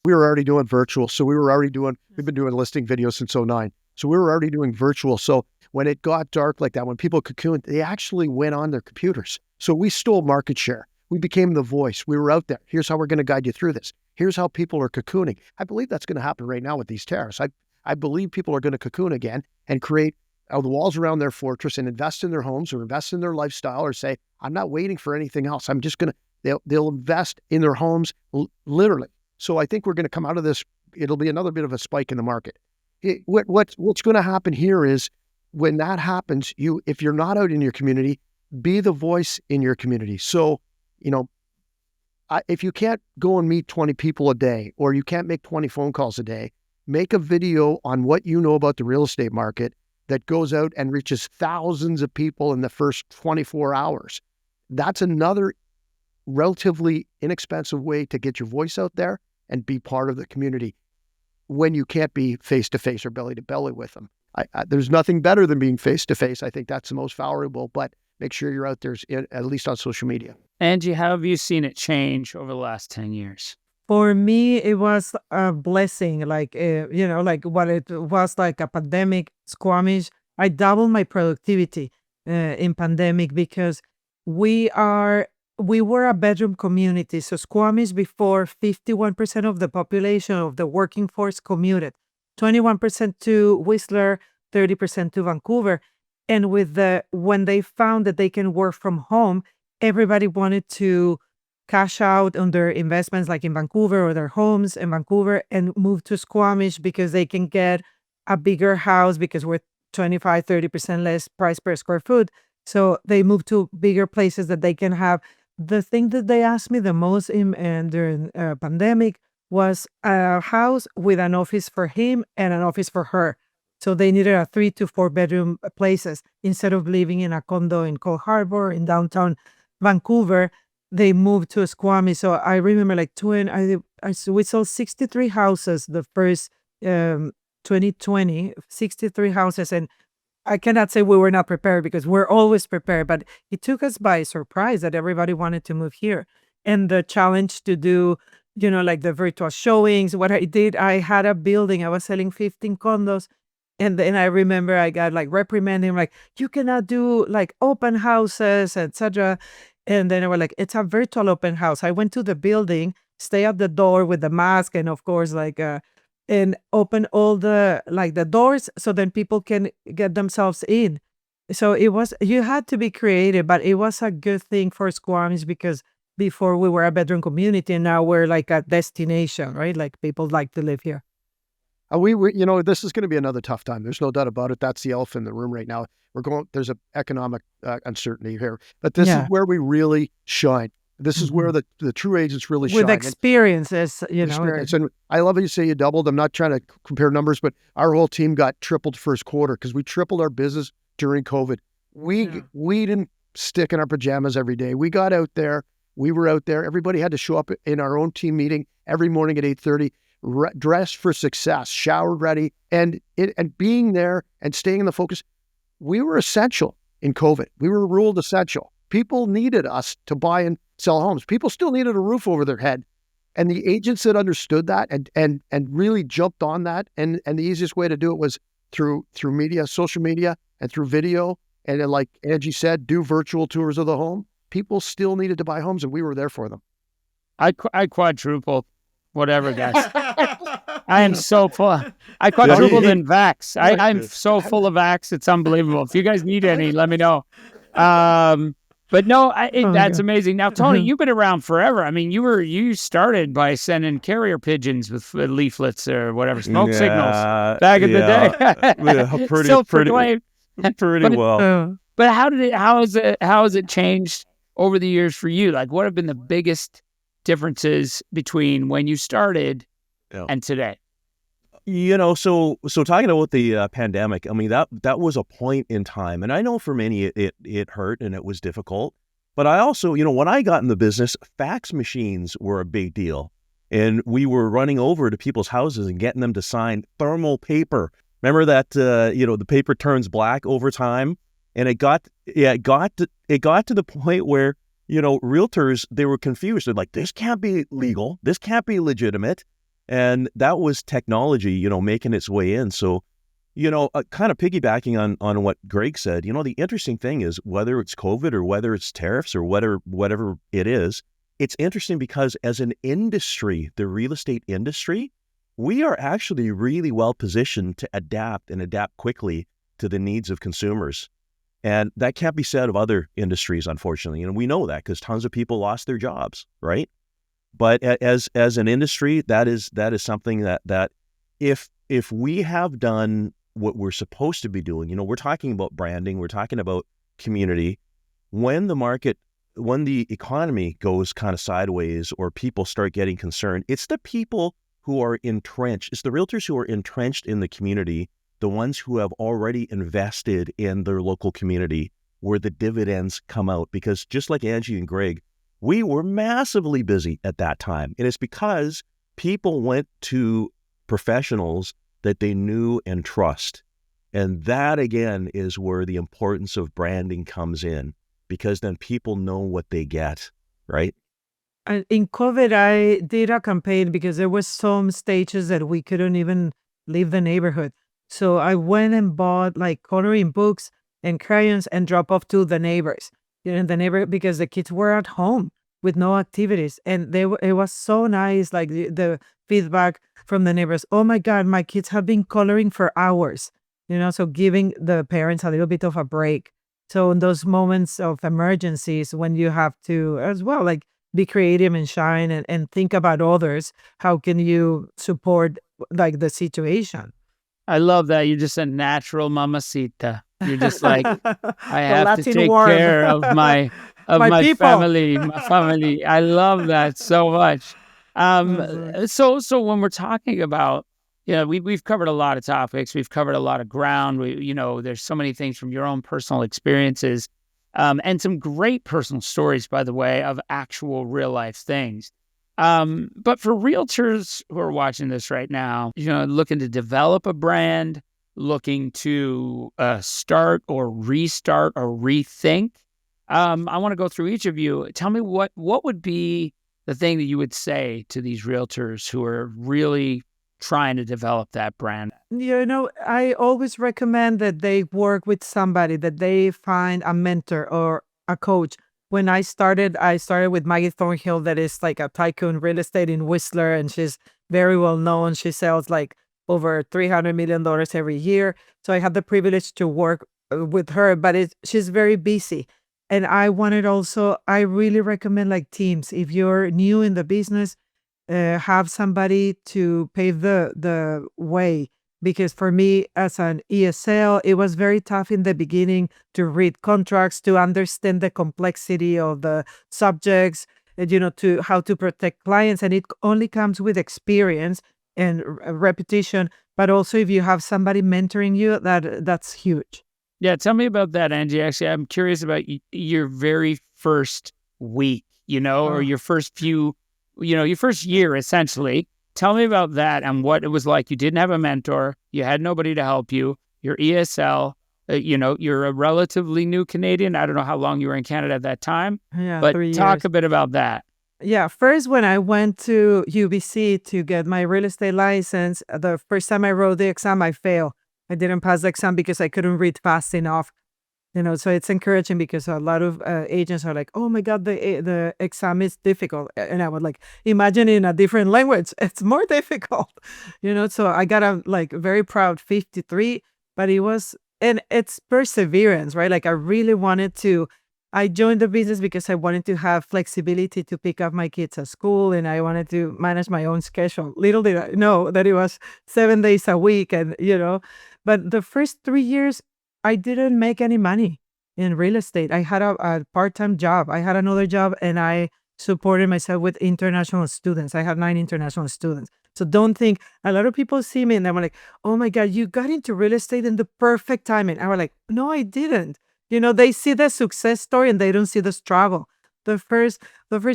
We were already doing virtual. So we've been doing listing videos since 2009. So we were already doing virtual. So when it got dark like that, when people cocooned, they actually went on their computers. So we stole market share. We became the voice. We were out there. Here's how we're going to guide you through this. Here's how people are cocooning. I believe that's going to happen right now with these tariffs. I believe people are going to cocoon again and create the walls around their fortress and invest in their homes or invest in their lifestyle or say, I'm not waiting for anything else. I'm just going to, they'll invest in their homes literally. So I think we're going to come out of this. It'll be another bit of a spike in the market. What's going to happen here is when that happens, if you're not out in your community, be the voice in your community. So, if you can't go and meet 20 people a day, or you can't make 20 phone calls a day, make a video on what you know about the real estate market that goes out and reaches thousands of people in the first 24 hours. That's another relatively inexpensive way to get your voice out there and be part of the community when you can't be face-to-face or belly-to-belly with them. There's nothing better than being face-to-face. I think that's the most valuable, but make sure you're out there, at least on social media. Angie, how have you seen it change over the last 10 years? For me, it was a blessing. Like, like what it was like a pandemic, Squamish. I doubled my productivity in pandemic because we were a bedroom community. So Squamish, before, 51% of the population of the working force commuted, 21% to Whistler, 30% to Vancouver. And when they found that they can work from home, everybody wanted to cash out on their investments, like in Vancouver, or their homes in Vancouver, and move to Squamish because they can get a bigger house because we're 25, 30% less price per square foot. So they moved to bigger places that they can have. The thing that they asked me the most during pandemic was a house with an office for him and an office for her. So they needed a 3 to 4 bedroom places instead of living in a condo in Cold Harbor in downtown Vancouver. They moved to Squamish. So I remember we sold 63 houses the first 2020, 63 houses. And I cannot say we were not prepared because we're always prepared, but it took us by surprise that everybody wanted to move here. And the challenge to do, like the virtual showings, what I did, I had a building, I was selling 15 condos. And then I remember I got like reprimanding, like, you cannot do like open houses, etc. And then I was like, it's a virtual open house. I went to the building, stay at the door with the mask, and of course, and open all the doors so then people can get themselves in. So you had to be creative, but it was a good thing for Squamish because before we were a bedroom community and now we're like a destination, right? Like people like to live here. This is going to be another tough time. There's no doubt about it. That's the elephant in the room right now. There's an economic uncertainty here, but this is where we really shine. This is where the true agents really shine. With experiences, Experience. And I love how you say you doubled. I'm not trying to compare numbers, but our whole team got tripled first quarter because we tripled our business during COVID. We didn't stick in our pajamas every day. We got out there. We were out there. Everybody had to show up in our own team meeting every morning at 8:30. Dressed for success, showered ready, and being there and staying in the focus. We were essential in COVID. We were ruled essential. People needed us to buy and sell homes. People still needed a roof over their head. And the agents that understood that and really jumped on that, and the easiest way to do it was through media, social media, and through video. And then, like Angie said, do virtual tours of the home. People still needed to buy homes, and we were there for them. I quadrupled. Whatever, guys. I am so full. I quadrupled in Vax. I'm so full of Vax. It's unbelievable. If you guys need any, let me know. But no, that's amazing. Now, Tony, you've been around forever. I mean, you started by sending carrier pigeons with leaflets or whatever, smoke signals back in the day. Pretty well. But how has it changed over the years for you? Like, what have been the biggest differences between when you started and today? So talking about the pandemic, I mean, that was a point in time. And I know for many it hurt and it was difficult. But I also, when I got in the business, fax machines were a big deal. And we were running over to people's houses and getting them to sign thermal paper. Remember that, the paper turns black over time? And it got to the point where realtors, they were confused. They're like, this can't be legal. This can't be legitimate. And that was technology, making its way in. So, kind of piggybacking on what Greg said, the interesting thing is whether it's COVID or whether it's tariffs or whatever it is, it's interesting because as an industry, the real estate industry, we are actually really well positioned to adapt quickly to the needs of consumers. And that can't be said of other industries, unfortunately. And we know that because tons of people lost their jobs, right? But as an industry, that is something that if we have done what we're supposed to be doing, we're talking about branding, we're talking about community. When the market when the economy goes kind of sideways or people start getting concerned, it's the people who are entrenched. It's the realtors who are entrenched in the community, the ones who have already invested in their local community, where the dividends come out. Because just like Angie and Greg, we were massively busy at that time. And it's because people went to professionals that they knew and trust. And that, again, is where the importance of branding comes in, because then people know what they get, right? And in COVID, I did a campaign because there was some stages that we couldn't even leave the neighborhood. So I went and bought like coloring books and crayons and drop off to the neighbors, in the neighborhood, because the kids were at home with no activities. And it was so nice, like the feedback from the neighbors. Oh my God, my kids have been coloring for hours, so giving the parents a little bit of a break. So in those moments of emergencies, when you have to as well, like be creative and shine and think about others, how can you support like the situation? I love that. You're just a natural mamacita. You're just like, I The have to Latin take warm. care of my My people. family, my family. I love that so much. Mhm. So when we're talking about, we've covered a lot of topics. We've covered a lot of ground. There's so many things from your own personal experiences, and some great personal stories, by the way, of actual real life things. But for realtors who are watching this right now, looking to develop a brand, looking to start or restart or rethink, I want to go through each of you. Tell me what would be the thing that you would say to these realtors who are really trying to develop that brand. I always recommend that they work with somebody, that they find a mentor or a coach. When I started with Maggie Thornhill, that is like a tycoon real estate in Whistler, and she's very well known. She sells like over $300 million every year. So I had the privilege to work with her, but she's very busy. And I really recommend like teams. If you're new in the business, have somebody to pave the way. Because for me as an ESL, it was very tough in the beginning to read contracts, to understand the complexity of the subjects, and, to how to protect clients. And it only comes with experience and repetition. But also if you have somebody mentoring you, that's huge. Yeah, tell me about that, Angie. Actually, I'm curious about your very first week, or your first few, your first year, essentially. Tell me about that and what it was like. You didn't have a mentor. You had nobody to help you. You're ESL. You're a relatively new Canadian. I don't know how long you were in Canada at that time. Yeah, but 3 years. Talk a bit about that. Yeah, first when I went to UBC to get my real estate license, the first time I wrote the exam, I failed. I didn't pass the exam because I couldn't read fast enough. So it's encouraging because a lot of agents are like, oh my God, the exam is difficult. And I was like, imagine in a different language, it's more difficult. So I got a like very proud 53, but and it's perseverance, right? Like I joined the business because I wanted to have flexibility to pick up my kids at school, and I wanted to manage my own schedule. Little did I know that it was 7 days a week, but the first 3 years, I didn't make any money in real estate. I had a part-time job. I had another job, and I supported myself with international students. I have 9 international students. So don't think, a lot of people see me and they're like, oh my God, you got into real estate in the perfect timing. I was like, no, I didn't. They see the success story and they don't see the struggle. The first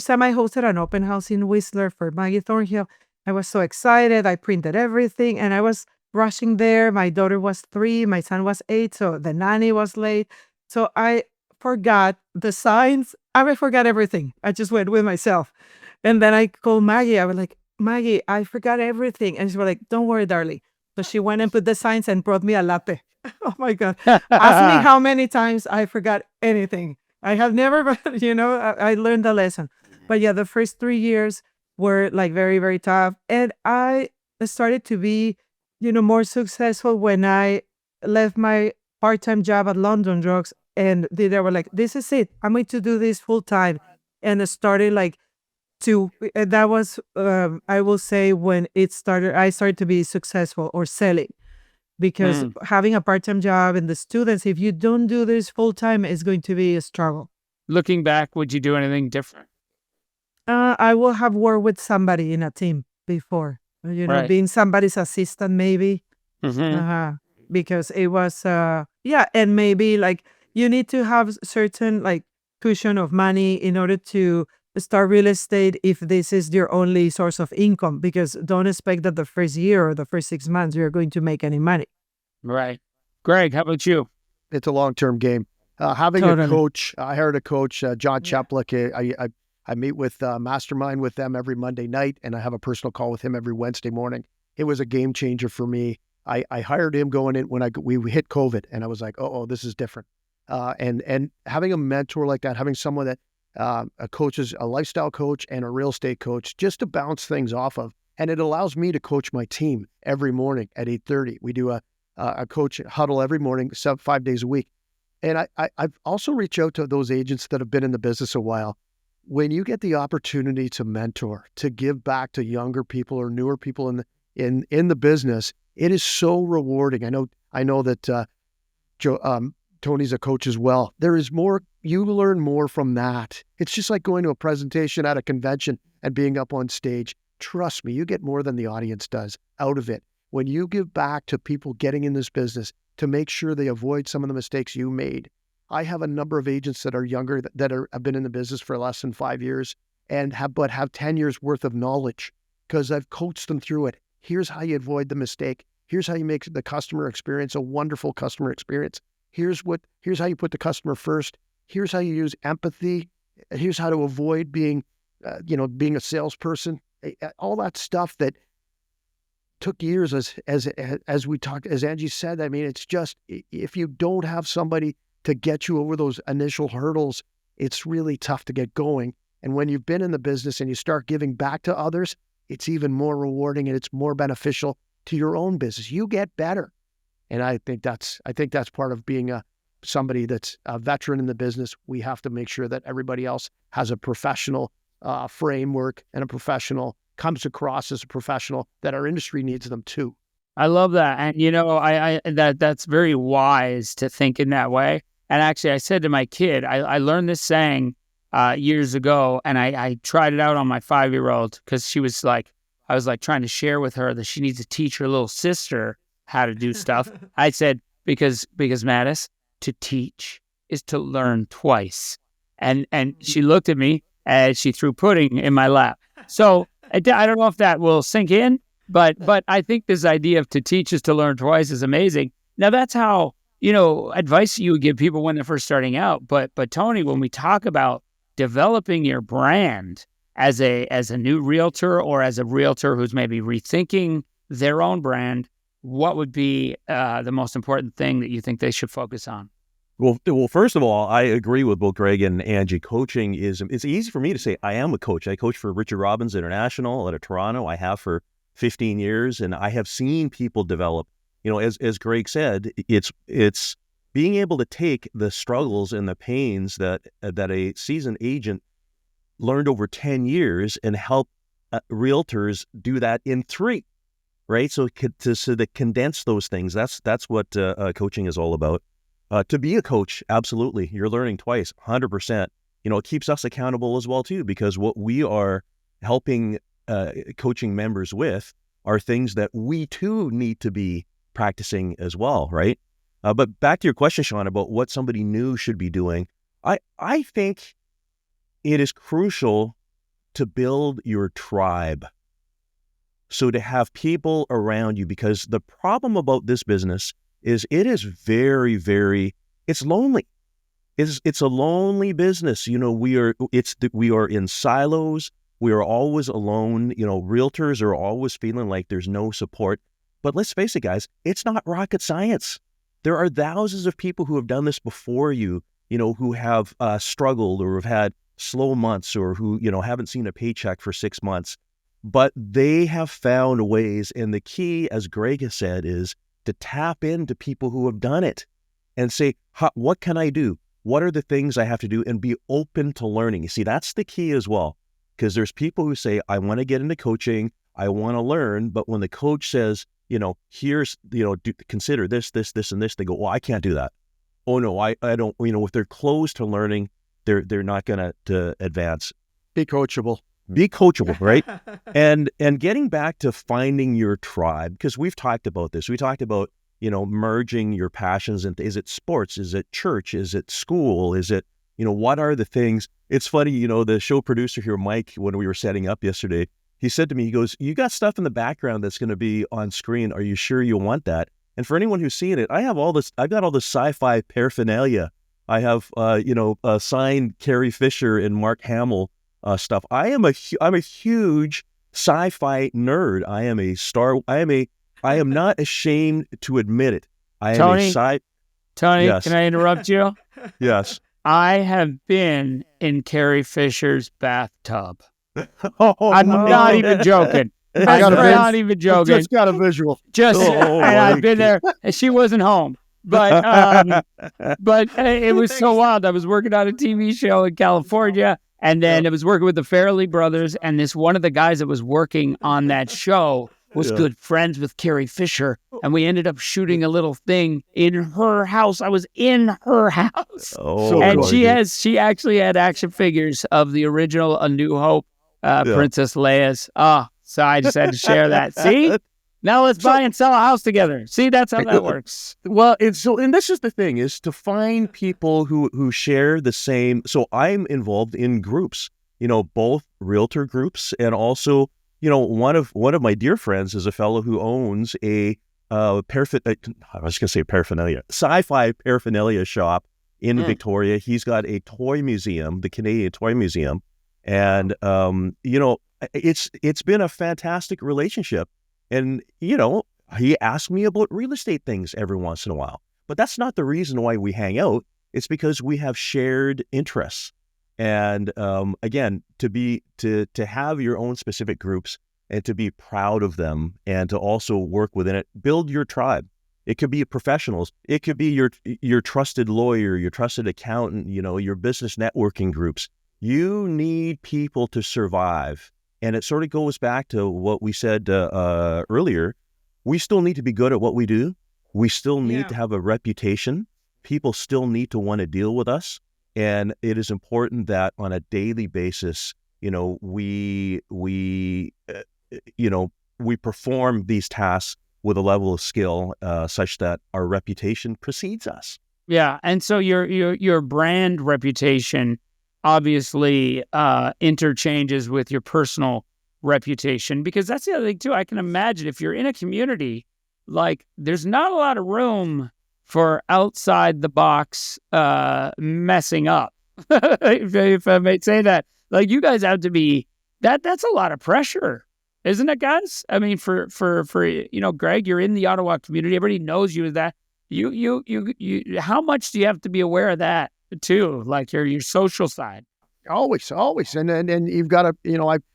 time I hosted an open house in Whistler for Maggie Thornhill, I was so excited. I printed everything and I was rushing there. My daughter was 3, my son was 8, so the nanny was late. So I forgot the signs. I forgot everything. I just went with myself. And then I called Maggie. I was like, Maggie, I forgot everything. And she was like, don't worry, darling. So she went and put the signs and brought me a latte. Oh my God. Ask me how many times I forgot anything. I have never, I learned the lesson. But yeah, the first 3 years were like very, very tough. And I started to be, more successful when I left my part-time job at London Drugs, and they were like, this is it. I'm going to do this full time. And it started that was, I will say, when I started to be successful or selling, because having a part-time job and the students, if you don't do this full time, it's going to be a struggle. Looking back, would you do anything different? I will have worked with somebody in a team before, Right. being somebody's assistant maybe. Mm-hmm. Uh-huh. Because it was, yeah, and maybe like you need to have certain like cushion of money in order to start real estate if this is your only source of income, because don't expect that the first year or the first 6 months you're going to make any money. Right. Greg, how about you? It's a long-term game. Having a Totally. coach, I hired a coach, John Yeah. Cheplick. I meet with Mastermind with them every Monday night, and I have a personal call with him every Wednesday morning. It was a game changer for me. I hired him going in when we hit COVID, and I was like, oh, this is different. And having a mentor like that, having someone that a coach is a lifestyle coach and a real estate coach, just to bounce things off of, and it allows me to coach my team every morning at 8:30. We do a coach huddle every morning, 5 days a week. And I've also reached out to those agents that have been in the business a while. When you get the opportunity to mentor, to give back to younger people or newer people in the business, it is so rewarding. I know that Tony's a coach as well. There is more. You learn more from that. It's just like going to a presentation at a convention and being up on stage. Trust me, you get more than the audience does out of it. When you give back to people getting in this business to make sure they avoid some of the mistakes you made. I have a number of agents that are younger that have been in the business for less than 5 years and have 10 years worth of knowledge because I've coached them through it. Here's how you avoid the mistake. Here's how you make the customer experience a wonderful customer experience. Here's how you put the customer first. Here's how you use empathy. Here's how to avoid being a salesperson. All that stuff that took years as we talked, as Angie said. I mean, it's just, if you don't have somebody to get you over those initial hurdles, it's really tough to get going. And when you've been in the business and you start giving back to others, it's even more rewarding and it's more beneficial to your own business. You get better. And I think that's part of being somebody that's a veteran in the business. We have to make sure that everybody else has a professional framework and a professional comes across as a professional, that our industry needs them too. I love that. And I that's very wise to think in that way. And actually I said to my kid, I learned this saying years ago, and I tried it out on my 5-year-old because she was like, I was like trying to share with her that she needs to teach her little sister how to do stuff. I said, because Mattis, to teach is to learn twice. And she looked at me and she threw pudding in my lap. So I don't know if that will sink in, but I think this idea of to teach is to learn twice is amazing. Now that's how, advice you would give people when they're first starting out. But Tony, when we talk about developing your brand as a new realtor or as a realtor who's maybe rethinking their own brand, what would be the most important thing that you think they should focus on? Well, first of all, I agree with both Greg and Angie. Coaching it's easy for me to say I am a coach. I coach for Richard Robbins International out of Toronto. I have for 15 years, and I have seen people develop. As Greg said, it's being able to take the struggles and the pains that a seasoned agent learned over 10 years and help realtors do that in 3, right? So to condense those things, that's what coaching is all about. To be a coach, absolutely. You're learning twice, 100%. It keeps us accountable as well, too, because what we are helping coaching members with are things that we, too, need to be practicing as well, right? But back to your question, Sean, about what somebody new should be doing, I think it is crucial to build your tribe. So to have people around you, because the problem about this business is it is very, very, it's lonely. It's a lonely business. We are in silos. We are always alone. Realtors are always feeling like there's no support. But let's face it, guys, it's not rocket science. There are thousands of people who have done this before you, who have struggled or have had slow months or who, haven't seen a paycheck for 6 months. But they have found ways. And the key, as Greg has said, is to tap into people who have done it and say, what can I do? What are the things I have to do? And be open to learning. You see, that's the key as well, because there's people who say, I want to get into coaching, I want to learn. But when the coach says, here's, consider this, and this, they go, well, I can't do that. Oh no, I don't, if they're closed to learning, they're not going to advance. Be coachable. Be coachable, right? And getting back to finding your tribe, because we've talked about this. We talked about, merging your passions into, is it sports? Is it church? Is it school? Is it, what are the things? It's funny, the show producer here, Mike, when we were setting up yesterday, he said to me, he goes, you got stuff in the background that's going to be on screen. Are you sure you want that? And for anyone who's seen it, I've got all this sci-fi paraphernalia. I have, signed Carrie Fisher and Mark Hamill stuff. I'm a huge sci-fi nerd. I am not ashamed to admit it. I am a Tony, Yes. Can I interrupt you? Yes. I have been in Carrie Fisher's bathtub. Oh, I'm not even joking. I'm not even joking. Just got a visual. And I've my been there. And she wasn't home, but it was so wild. I was working on a TV show in California, and then I was working with the Farrelly brothers, and one of the guys that was working on that show was good friends with Carrie Fisher, and we ended up shooting a little thing in her house. I was in her house, and she actually had action figures of the original A New Hope Princess Leia's. So I just had to share that. See, now let's buy and sell a house together. See, that's how that works. Well, and this is the thing, is to find people who share the same. So I'm involved in groups, both realtor groups, and also, one of my dear friends is a fellow who owns a paraphernalia, sci-fi paraphernalia shop in Victoria. He's got a toy museum, the Canadian Toy Museum, and it's been a fantastic relationship. And, he asks me about real estate things every once in a while, but that's not the reason why we hang out. It's because we have shared interests. And, again, to have your own specific groups and to be proud of them and to also work within it, build your tribe. It could be professionals. It could be your trusted lawyer, your trusted accountant, your business networking groups. You need people to survive. And it sort of goes back to what we said earlier. We still need to be good at what we do. We still need to have a reputation. People still need to want to deal with us. And it is important that on a daily basis, we perform these tasks with a level of skill such that our reputation precedes us. Yeah, and so your brand reputation obviously interchanges with your personal reputation, because that's the other thing too. I can imagine if you're in a community, like, there's not a lot of room for outside the box messing up. if I may say that, like, you guys have to be that's a lot of pressure, isn't it, guys? I mean, for Greg, you're in the Ottawa community. Everybody knows you as that. You how much do you have to be aware of that too, like your social side? Always. And you've got to,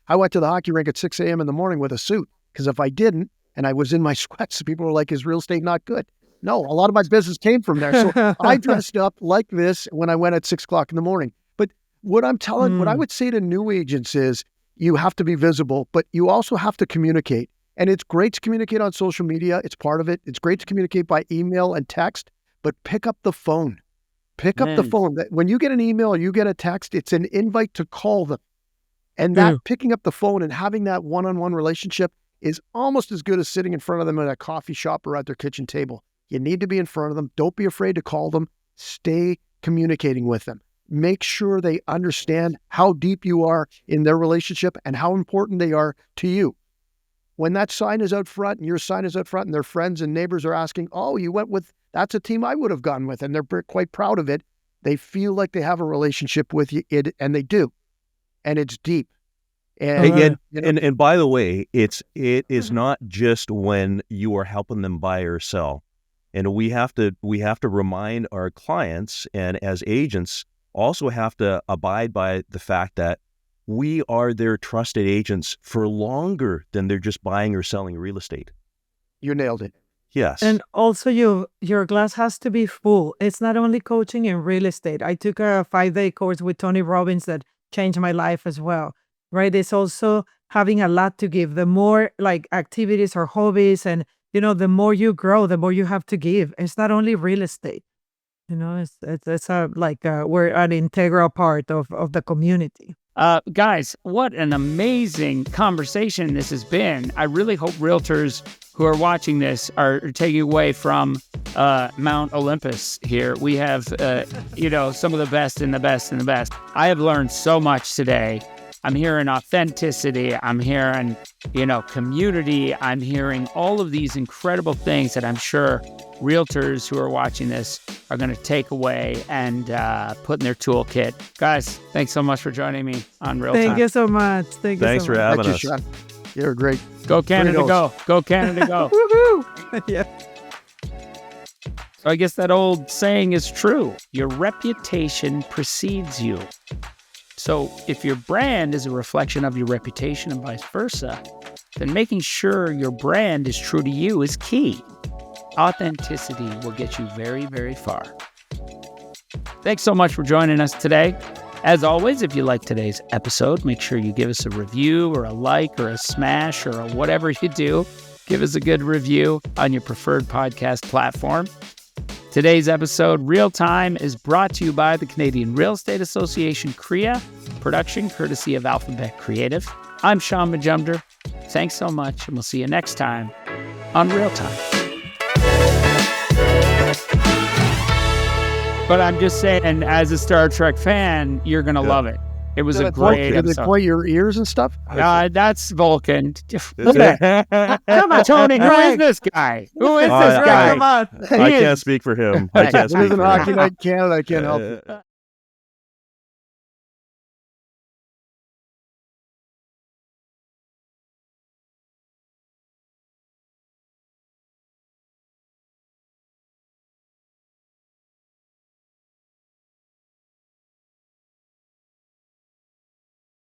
I went to the hockey rink at 6 a.m. in the morning with a suit, because if I didn't and I was in my sweats, people were like, is real estate not good? No, a lot of my business came from there. So I dressed up like this when I went at 6 o'clock in the morning. But what I would say to new agents is, you have to be visible, but you also have to communicate. And it's great to communicate on social media. It's part of it. It's great to communicate by email and text, but pick up the phone. Pick up the phone. When you get an email or you get a text, it's an invite to call them. And that picking up the phone and having that one-on-one relationship is almost as good as sitting in front of them at a coffee shop or at their kitchen table. You need to be in front of them. Don't be afraid to call them. Stay communicating with them. Make sure they understand how deep you are in their relationship and how important they are to you. When that sign is out front and your sign is out front and their friends and neighbors are asking, oh, you went with, that's a team I would have gone with, and they're quite proud of it. They feel like they have a relationship with you, and they do. And it's deep. And by the way, it is not just when you are helping them buy or sell. And we have to remind our clients, and as agents also have to abide by the fact that we are their trusted agents for longer than they're just buying or selling real estate. You nailed it. Yes. And also your glass has to be full. It's not only coaching in real estate. I took a 5-day course with Tony Robbins that changed my life as well, right? It's also having a lot to give. The more like activities or hobbies and, the more you grow, the more you have to give. It's not only real estate. It's we're an integral part of the community. Guys, what an amazing conversation this has been. I really hope realtors who are watching this are taking away from Mount Olympus here. We have, some of the best and the best and the best. I have learned so much today. I'm hearing authenticity. I'm hearing, community. I'm hearing all of these incredible things that I'm sure realtors who are watching this are going to take away and put in their toolkit. Guys, thanks so much for joining me on Real Time. Thank you so much. Thanks for having us. Sean. You're great. Go Canada, go. Go Canada, go. Woohoo! Yeah. So I guess that old saying is true. Your reputation precedes you. So if your brand is a reflection of your reputation and vice versa, then making sure your brand is true to you is key. Authenticity will get you very, very far. Thanks so much for joining us today. As always, if you like today's episode, make sure you give us a review or a like or a smash or whatever you do. Give us a good review on your preferred podcast platform. Today's episode, Real Time, is brought to you by the Canadian Real Estate Association, CREA, production courtesy of Alphabet Creative. I'm Sean Majumder. Thanks so much, and we'll see you next time on Real Time. But I'm just saying, as a Star Trek fan, you're going to love it. It was a great episode. Did they point your ears and stuff? That's Vulcan. Come on, Tony. Who is this guy? Who is this guy? Come on. I can't speak for him. I can't speak It isn't for him. Hockey Night Canada. I can't help it.